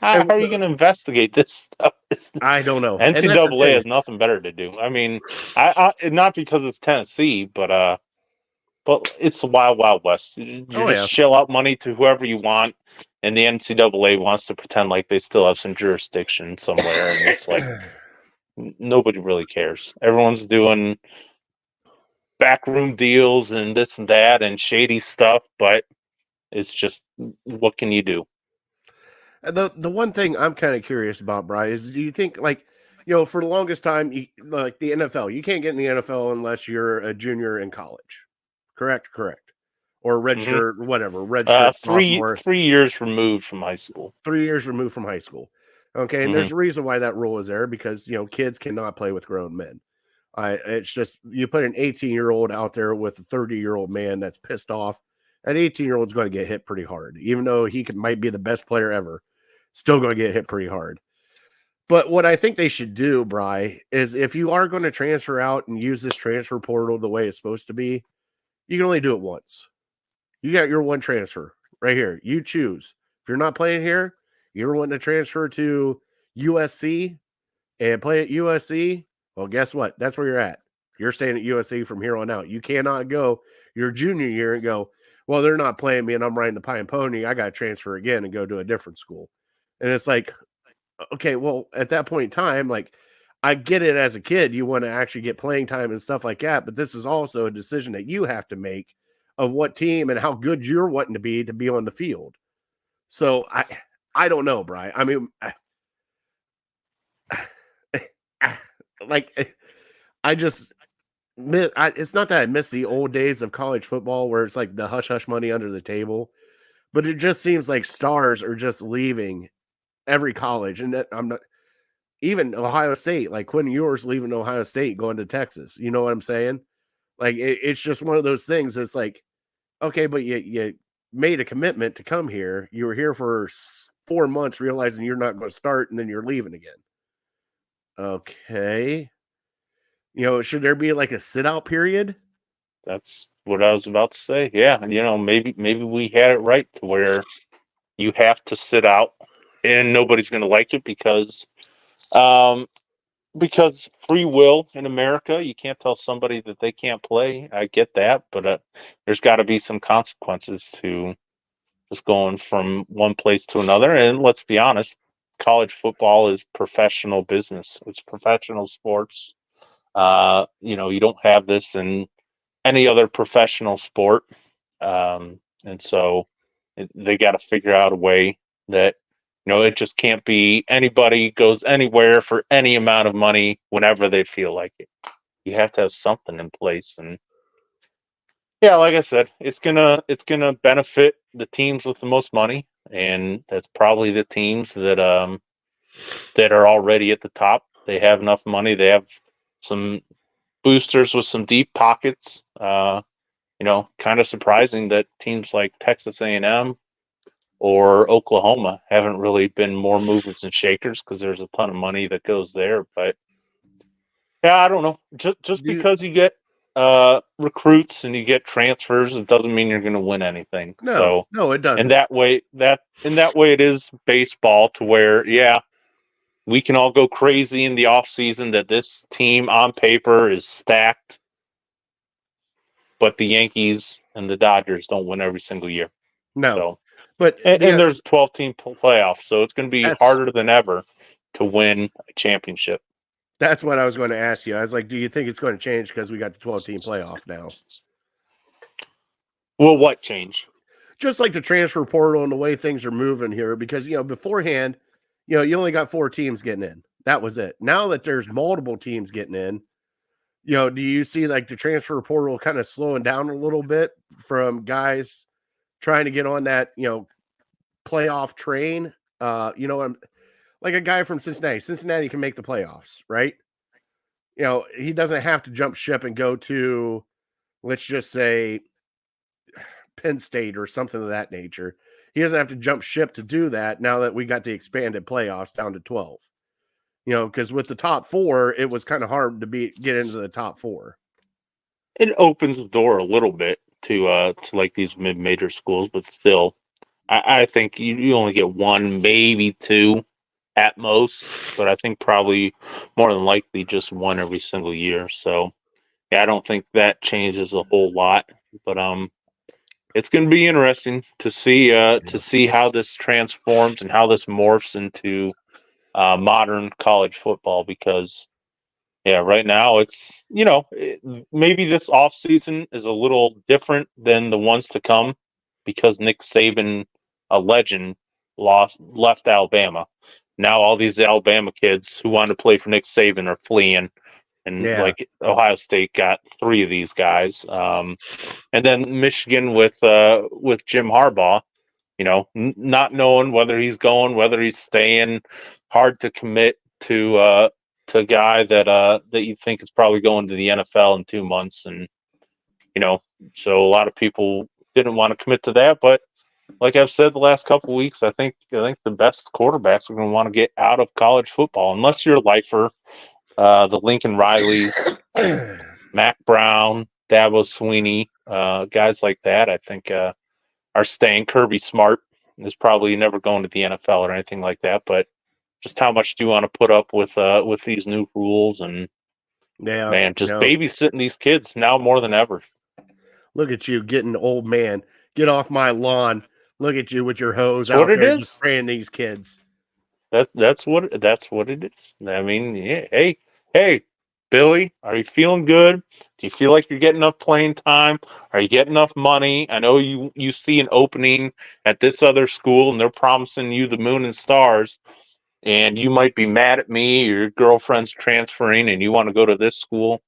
D: How are you going to investigate this stuff?
C: I don't know.
D: NCAA has nothing better to do. I mean, I not because it's Tennessee, but it's the wild, wild west. You just shell out money to whoever you want, and the NCAA wants to pretend like they still have some jurisdiction somewhere, and it's like nobody really cares. Everyone's doing backroom deals and this and that and shady stuff, but it's just what can you do?
C: The one thing I'm kind of curious about, Brian, is do you think for the longest time, like the NFL, you can't get in the NFL unless you're a junior in college. Correct. Or redshirt, whatever. Redshirt,
D: 3 years removed from high school.
C: 3 years removed from high school. Okay, and there's a reason why that rule is there because kids cannot play with grown men. It's just you put an 18-year-old out there with a 30-year-old man that's pissed off. An 18-year-old's going to get hit pretty hard, even though he might be the best player ever. Still going to get hit pretty hard. But what I think they should do, Bri, is if you are going to transfer out and use this transfer portal the way it's supposed to be, you can only do it once. You got your one transfer right here. You choose. If you're not playing here, you're wanting to transfer to USC and play at USC, well, guess what? That's where you're at. You're staying at USC from here on out. You cannot go your junior year and go, well, they're not playing me and I'm riding the pie and pony. I got to transfer again and go to a different school. And it's like, okay, well, at that point in time, like, I get it as a kid, you want to actually get playing time and stuff like that, but this is also a decision that you have to make of what team and how good you're wanting to be on the field. So I don't know, Brian. I mean, like, I just it's not that I miss the old days of college football where it's like the hush hush money under the table, but it just seems like stars are just leaving every college, and that I'm not even Ohio State. Like Quinn Ewers leaving Ohio State, going to Texas. You know what I'm saying? Like it's just one of those things. It's like, okay, but you made a commitment to come here. You were here for 4 months, realizing you're not going to start, and then you're leaving again. Okay. Should there be like a sit out period?
D: That's what I was about to say. Yeah, maybe we had it right to where you have to sit out, and nobody's going to like it because free will in America. You can't tell somebody that they can't play. I get that, but there's got to be some consequences to just going from one place to another. And let's be honest, college football is professional business. It's professional sports. You don't have this in any other professional sport. And so they got to figure out a way that, it just can't be anybody goes anywhere for any amount of money whenever they feel like it. You have to have something in place. And yeah, like I said, it's gonna benefit the teams with the most money, and that's probably the teams that are already at the top. They have enough money. They have some boosters with some deep pockets. Kind of surprising that teams like Texas A&M or Oklahoma haven't really been more movers and shakers because there's a ton of money that goes there. But yeah, I don't know. Just because you get recruits and you get transfers, it doesn't mean you're going to win anything.
C: No, it doesn't.
D: In that way, it is baseball to where, yeah, we can all go crazy in the off season that this team on paper is stacked, but the Yankees and the Dodgers don't win every single year.
C: No,
D: so,
C: but
D: and there's 12-team playoffs, so it's going to be harder than ever to win a championship.
C: That's what I was going to ask you. I was like, do you think it's going to change because we got the 12-team playoff now?
D: Well, what change?
C: Just like the transfer portal and the way things are moving here, because beforehand, you only got 4 teams getting in. That was it. Now that there's multiple teams getting in, do you see like the transfer portal kind of slowing down a little bit from guys trying to get on that, playoff train? I'm like a guy from Cincinnati. Cincinnati can make the playoffs, right? He doesn't have to jump ship and go to, let's just say, Penn State or something of that nature. He doesn't have to jump ship to do that now that we got the expanded playoffs down to 12. Because with the top 4, it was kind of hard to get into the top 4.
D: It opens the door a little bit to like these mid-major schools, but still, I think you only get 1, maybe 2 at most, but I think probably more than likely just 1 every single year. So yeah, I don't think that changes a whole lot, but it's going to be interesting to see how this transforms and how this morphs into modern college football, because yeah, right now it's maybe this offseason is a little different than the ones to come because Nick Saban, a legend, left Alabama. Now all these Alabama kids who want to play for Nick Saban are fleeing, and like Ohio State got 3 of these guys, and then Michigan with Jim Harbaugh, not knowing whether he's going, whether he's staying, hard to commit to a guy that you think is probably going to the NFL in 2 months, and so a lot of people didn't want to commit to that, but like I've said the last couple of weeks, I think the best quarterbacks are going to want to get out of college football, unless you're a lifer. The Lincoln Rileys, Mac Brown, Dabo Sweeney, guys like that, I think are staying. Kirby Smart is probably never going to the NFL or anything like that, but just how much do you want to put up with these new rules? And man, just babysitting these kids now more than ever.
C: Look at you getting old man. Get off my lawn. Look at you with your hose out there just spraying these kids.
D: That's what it is. I mean, yeah, hey, Billy, are you feeling good? Do you feel like you're getting enough playing time? Are you getting enough money? I know you see an opening at this other school and they're promising you the moon and stars, and you might be mad at me, or your girlfriend's transferring and you want to go to this school,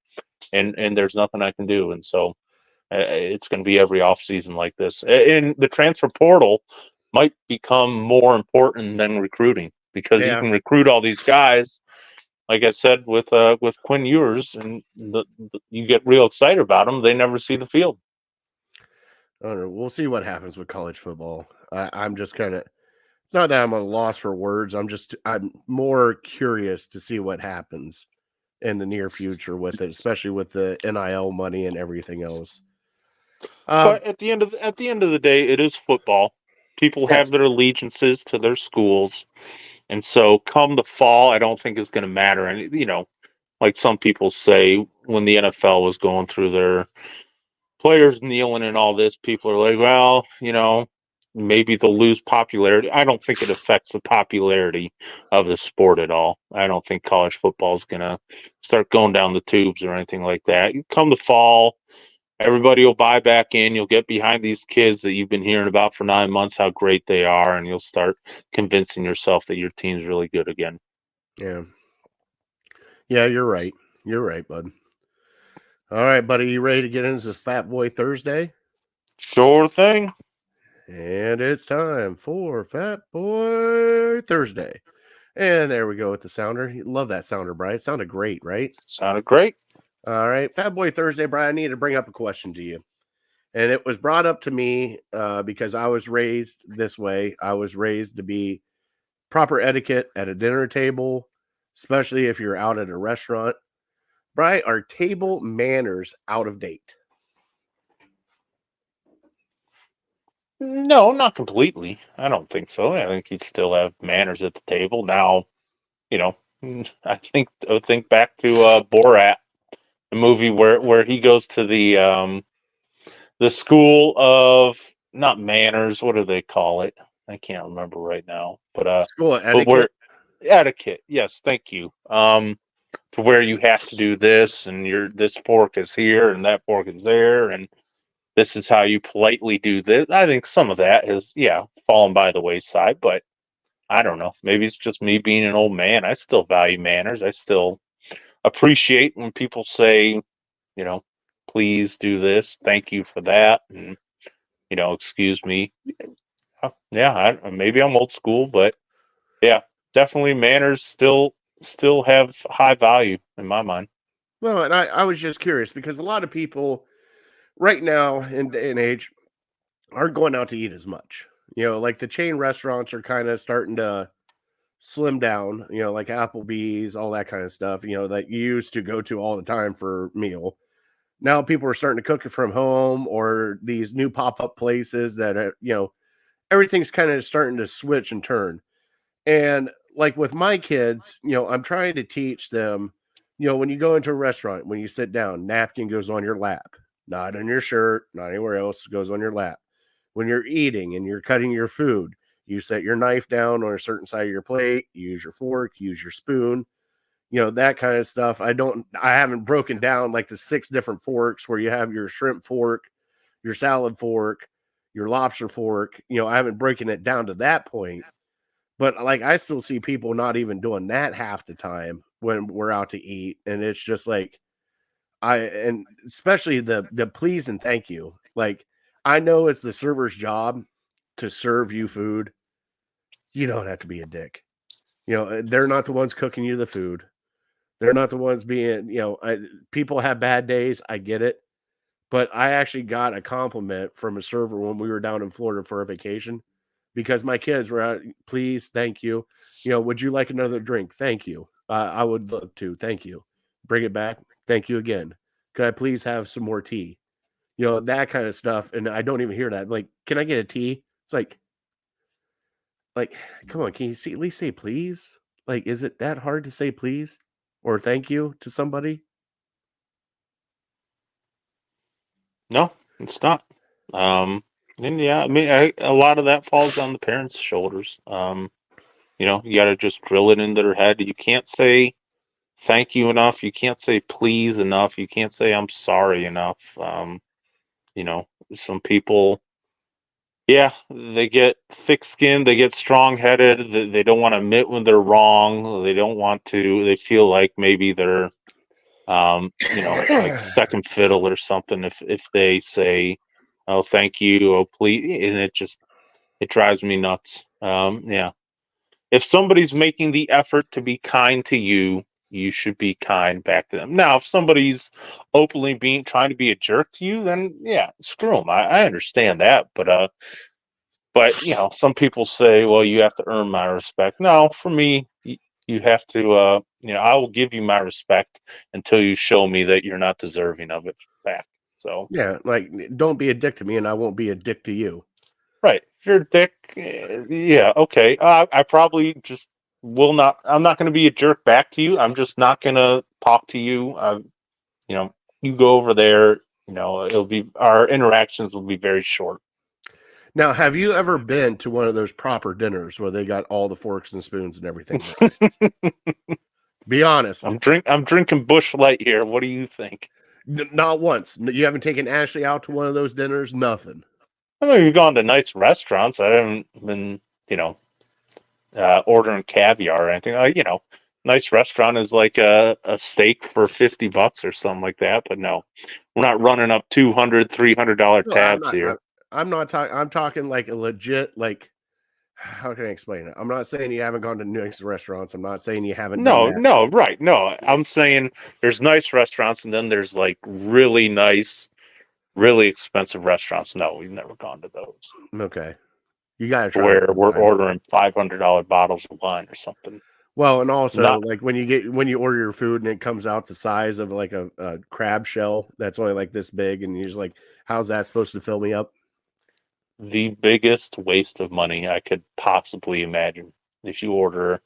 D: and there's nothing I can do. And so it's going to be every off season like this. And the transfer portal might become more important than recruiting, because you
C: Yeah.
D: can recruit all these guys. Like I said with Quinn Ewers, and you get real excited about them. They never see the field.
C: I don't know. We'll see what happens with college football. I'm just kind of. It's not that I'm at a loss for words. I'm more curious to see what happens in the near future with it, especially with the NIL money and everything else.
D: But at the end of the day, it is football. People
C: Yes.
D: have their allegiances to their schools, and so come the fall, I don't think it's going to matter. And like some people say, when the NFL was going through their players kneeling and all this, people are like, well, maybe they'll lose popularity. I don't think it affects the popularity of the sport at all. I don't think college football is going to start going down the tubes or anything like that. You come the fall, everybody will buy back in. You'll get behind these kids that you've been hearing about for 9 months, how great they are, and you'll start convincing yourself that your team's really good again.
C: Yeah. Yeah, you're right. You're right, bud. All right, buddy. You ready to get into this Fat Boy Thursday?
D: Sure thing.
C: And it's time for Fat Boy Thursday. And there we go with the sounder. Love that sounder, Brian. It sounded great, right?
D: Sounded great.
C: All right. Fat Boy Thursday, Brian. I need to bring up a question to you. And it was brought up to me because I was raised this way. I was raised to be proper etiquette at a dinner table, especially if you're out at a restaurant. Brian, are table manners out of date?
D: No, not completely. I don't think so. I think you'd still have manners at the table. Now, I think back to Borat, the movie where he goes to the school of, not manners. What do they call it? I can't remember right now.
C: School of
D: But where
C: etiquette?
D: etiquette? Yes, thank you. To where you have to do this, and this fork is here and that fork is there, and this is how you politely do this. I think some of that has, fallen by the wayside, but I don't know. Maybe it's just me being an old man. I still value manners. I still appreciate when people say, you know, please do this, thank you for that, and excuse me. Yeah, maybe I'm old school, but yeah, definitely manners still have high value in my mind.
C: Well, and I was just curious because a lot of people right now in day and age aren't going out to eat as much. Like the chain restaurants are kind of starting to slim down, like Applebee's, all that kind of stuff, that you used to go to all the time for meal. Now people are starting to cook it from home, or these new pop-up places that are, everything's kind of starting to switch and turn. And like with my kids, I'm trying to teach them, when you go into a restaurant, when you sit down, napkin goes on your lap, not on your shirt, not anywhere else, goes on your lap. When you're eating and you're cutting your food, you set your knife down on a certain side of your plate, use your fork, use your spoon, that kind of stuff. I haven't broken down like the 6 different forks where you have your shrimp fork, your salad fork, your lobster fork. I haven't broken it down to that point. But like I still see people not even doing that half the time when we're out to eat. And it's just like and especially the please and thank you. Like I know it's the server's job to serve you food. You don't have to be a dick. They're not the ones cooking you the food. They're not the ones being, people have bad days. I get it. But I actually got a compliment from a server when we were down in Florida for a vacation because my kids were out. Please, thank you. Would you like another drink? Thank you. I would love to. Thank you. Bring it back. Thank you again. Could I please have some more tea? That kind of stuff. And I don't even hear that. Like, can I get a tea? It's like, come on, can you at least say please? Like, is it that hard to say please or thank you to somebody?
D: No, it's not. And yeah, I mean, a lot of that falls on the parents' shoulders. You got to just drill it into their head. You can't say thank you enough. You can't say please enough. You can't say I'm sorry enough. Some people, yeah, they get thick-skinned, they get strong-headed. They don't want to admit when they're wrong. They don't want to. They feel like maybe they're, like second fiddle or something. If they say, "Oh, thank you," "Oh, please," and it drives me nuts. Yeah. If somebody's making the effort to be kind to you, you should be kind back to them. Now, if somebody's openly trying to be a jerk to you, then yeah, screw them. I understand that, but some people say, well, you have to earn my respect. No, for me, you have to. I will give you my respect until you show me that you're not deserving of it back. So
C: Yeah, like don't be a dick to me, and I won't be a dick to you.
D: right, if you're a dick, yeah, okay. I probably just will not. I'm not going to be a jerk back to you. I'm just not going to talk to you. You go over there. It'll be our interactions will be very short.
C: Now, have you ever been to one of those proper dinners where they got all the forks and spoons and everything there? Be honest.
D: I'm drinking Bush Light here. What do you think?
C: Not once. You haven't taken Ashley out to one of those dinners? Nothing.
D: I mean, we've gone to nice restaurants. I haven't been, ordering caviar or anything. Nice restaurant is like a steak for $50 or something like that. But no, we're not running up $200, $300
C: No,
D: tabs here.
C: I'm not talking. I'm talking like a legit, like, how can I explain it? I'm not saying you haven't gone to nice restaurants. I'm not saying you haven't done that.
D: No, right. No, I'm saying there's nice restaurants and then there's like really nice, really expensive restaurants. No, we've never gone to those.
C: Okay. You got to try
D: Where we're
C: sometime.
D: ordering $500 bottles of wine or something.
C: Well, and also
D: Not,
C: like when you order your food and it comes out the size of like a crab shell that's only like this big, and you're just like, how's that supposed to fill me up?
D: the biggest waste of money I could possibly imagine. If you order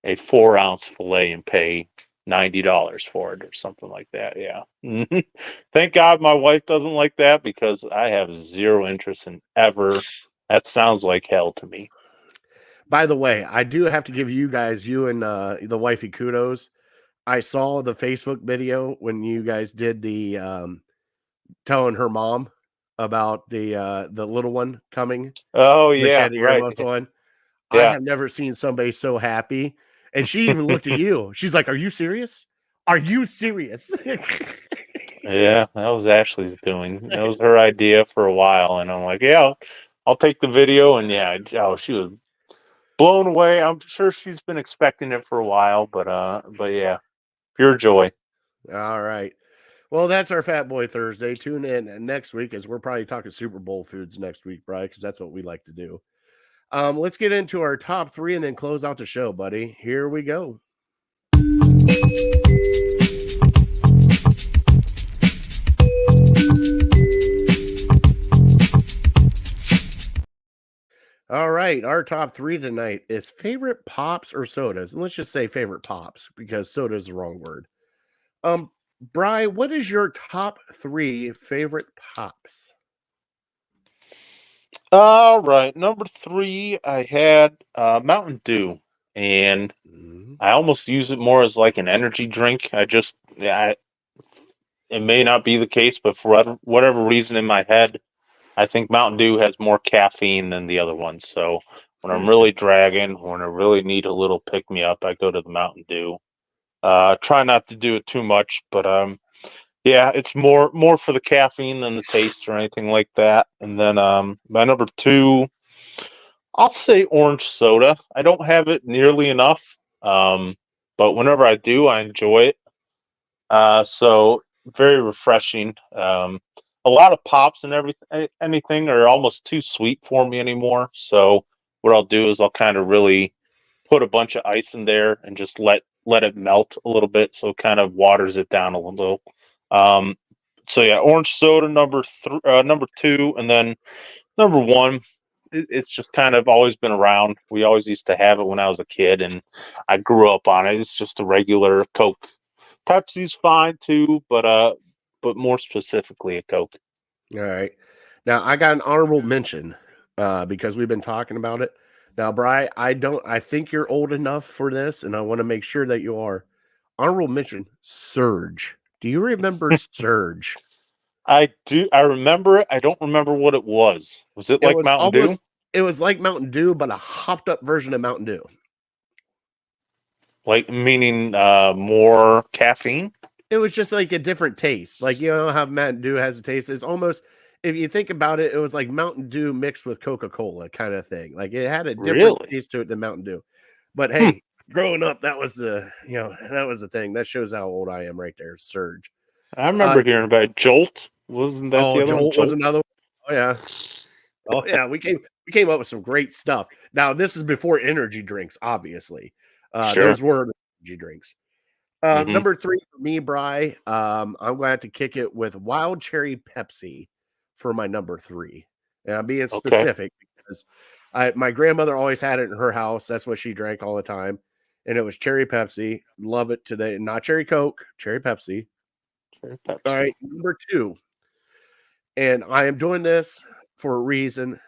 D: a 4-ounce fillet and pay $90 for it or something like that. Yeah. Thank God my wife doesn't like that because I have zero interest in ever. That sounds like hell to me.
C: By the way, I do have to give you guys, you and the wifey, kudos. I saw the Facebook video when you guys did the telling her mom about the little one coming.
D: Oh
C: When she
D: yeah,
C: had the
D: right.
C: earmuffs on. I
D: Yeah.
C: have never seen somebody so happy. And she even looked at you. She's like, "Are you serious? Are you serious?"
D: Yeah, that was Ashley's doing. That was her idea for a while, and I'm like, yeah, I'll take the video. And yeah, she was blown away. I'm sure she's been expecting it for a while, but yeah, pure joy.
C: All right. Well, that's our Fat Boy Thursday. Tune in next week as we're probably talking Super Bowl foods next week, Brian, because that's what we like to do. Let's get into our top 3 and then close out the show, buddy. Here we go. All right, our top 3 tonight is favorite pops or sodas. And let's just say favorite pops because soda is the wrong word. Bri, what is your top 3 favorite pops?
D: All right, number 3, I had Mountain Dew, and I almost use it more as like an energy drink. It may not be the case, but for whatever reason in my head, I think Mountain Dew has more caffeine than the other ones. So when I'm really dragging, when I really need a little pick me up, I go to the Mountain Dew. Try not to do it too much, but yeah, it's more for the caffeine than the taste or anything like that. And then my number 2, I'll say orange soda. I don't have it nearly enough, but whenever I do, I enjoy it. So very refreshing. A lot of pops and anything are almost too sweet for me anymore. So what I'll do is I'll kind of really put a bunch of ice in there and just let it melt a little bit, so it kind of waters it down a little. So yeah, orange soda number 2, and then number 1. It's just kind of always been around. We always used to have it when I was a kid, and I grew up on it. It's just a regular Coke. Pepsi's fine too, but more specifically a Coke.
C: All right. Now I got an honorable mention because we've been talking about it. Now, Bri, I think you're old enough for this, and I want to make sure that you are. Honorable mention, Surge. Do you remember Surge?
D: I do. I remember it. I don't remember what it was. Was it like Mountain Dew?
C: It was like Mountain Dew, but a hopped up version of Mountain Dew.
D: Like meaning more caffeine?
C: It was just like a different taste. Like, you know how Mountain Dew has a taste? It's almost, if you think about it, it was like Mountain Dew mixed with Coca-Cola kind of thing. Like it had a different taste to it than Mountain Dew. But hey, growing up, that was the thing. That shows how old I am right there. Surge.
D: I remember hearing about it. Jolt. Wasn't that the other one?
C: Jolt was another one. Oh yeah. Oh yeah. We came up with some great stuff. Now this is before energy drinks, obviously.
D: Sure.
C: Those were energy drinks. Number 3 for me, Bri. I'm going to have to kick it with Wild Cherry Pepsi for my number 3. And I'm being specific because my grandmother always had it in her house. That's what she drank all the time. And it was Cherry Pepsi. Love it today. Not Cherry Coke, Cherry Pepsi.
D: Cherry Pepsi.
C: All right, number 2. And I am doing this for a reason.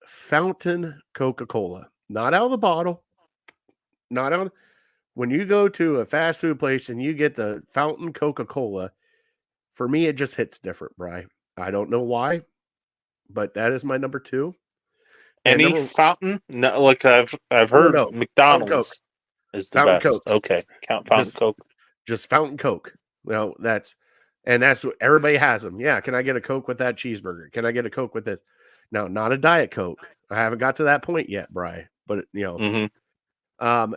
C: Fountain Coca-Cola. Not out of the bottle. Not out of when you go to a fast food place and you get the fountain Coca-Cola, for me, it just hits different, Bri. I don't know why, but that is my number 2.
D: Any fountain? No, like I've heard McDonald's is the best. Coke. Okay, Fountain Coke.
C: Just Fountain Coke. Well, that's what everybody has them. Yeah, can I get a Coke with that cheeseburger? Can I get a Coke with this? No, not a Diet Coke. I haven't got to that point yet, Bri. But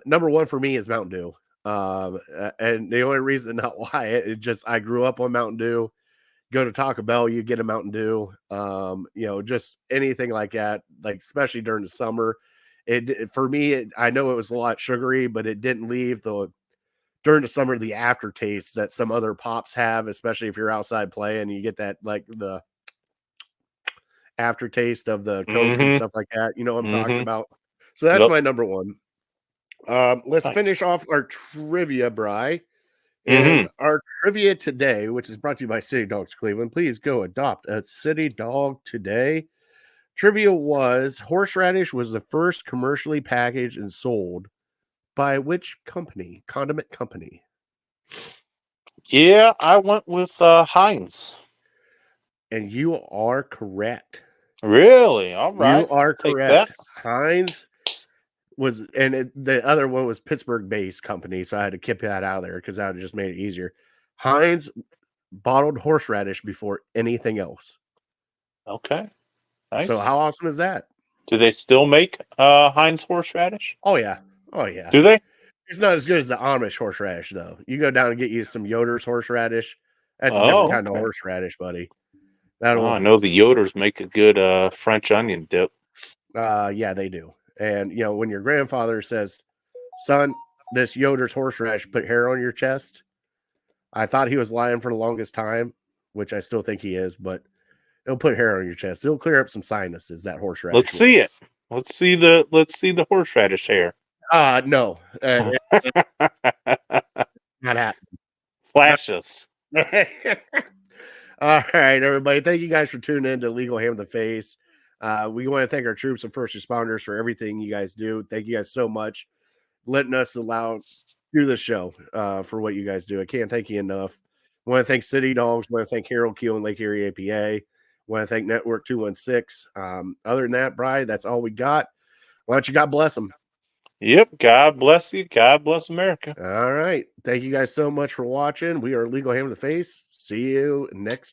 C: number 1 for me is Mountain Dew. And the only reason not why it just I grew up on Mountain Dew. Go to Taco Bell, you get a Mountain Dew. Just anything like that, like especially during the summer. For me, I know it was a lot sugary, but it didn't leave during the summer the aftertaste that some other pops have, especially if you're outside playing. You get that like the aftertaste of the Coke and stuff like that. You know what I'm talking about? So that's my number 1. Let's finish off our trivia, Bri. And our trivia today, which is brought to you by City Dogs Cleveland. Please go adopt a City Dog today. Trivia was horseradish was the first commercially packaged and sold by which company? Condiment company.
D: Yeah, I went with Heinz.
C: And you are correct.
D: Really? All right.
C: You are correct. Heinz was, and the other one was Pittsburgh-based company, so I had to keep that out of there because that would have just made it easier. Heinz bottled horseradish before anything else.
D: Okay. Nice.
C: So how awesome is that?
D: Do they still make Heinz horseradish?
C: Oh yeah. Oh yeah.
D: Do they?
C: It's not as good as the Amish horseradish though. You go down and get you some Yoder's horseradish. That's a different kind of horseradish, buddy.
D: I know the Yoders make a good French onion dip.
C: Yeah, they do. And when your grandfather says, "Son, this Yoder's horseradish put hair on your chest," I thought he was lying for the longest time, which I still think he is, but it'll put hair on your chest. It'll clear up some sinuses, that horseradish.
D: Let's see it. Let's see the horseradish hair.
C: No. Not happening.
D: Flashes.
C: All right, everybody. Thank you guys for tuning in to Legal Ham to Face. We want to thank our troops and first responders for everything you guys do. Thank you guys so much letting us do this show for what you guys do. I can't thank you enough. I want to thank City Dogs. I want to thank Harold Kheel and Lake Erie APA. I want to thank Network 216. Other than that, Bri, that's all we got. Why don't you God bless them?
D: Yep. God bless you. God bless America.
C: All right. Thank you guys so much for watching. We are Legal Ham to Face. See you next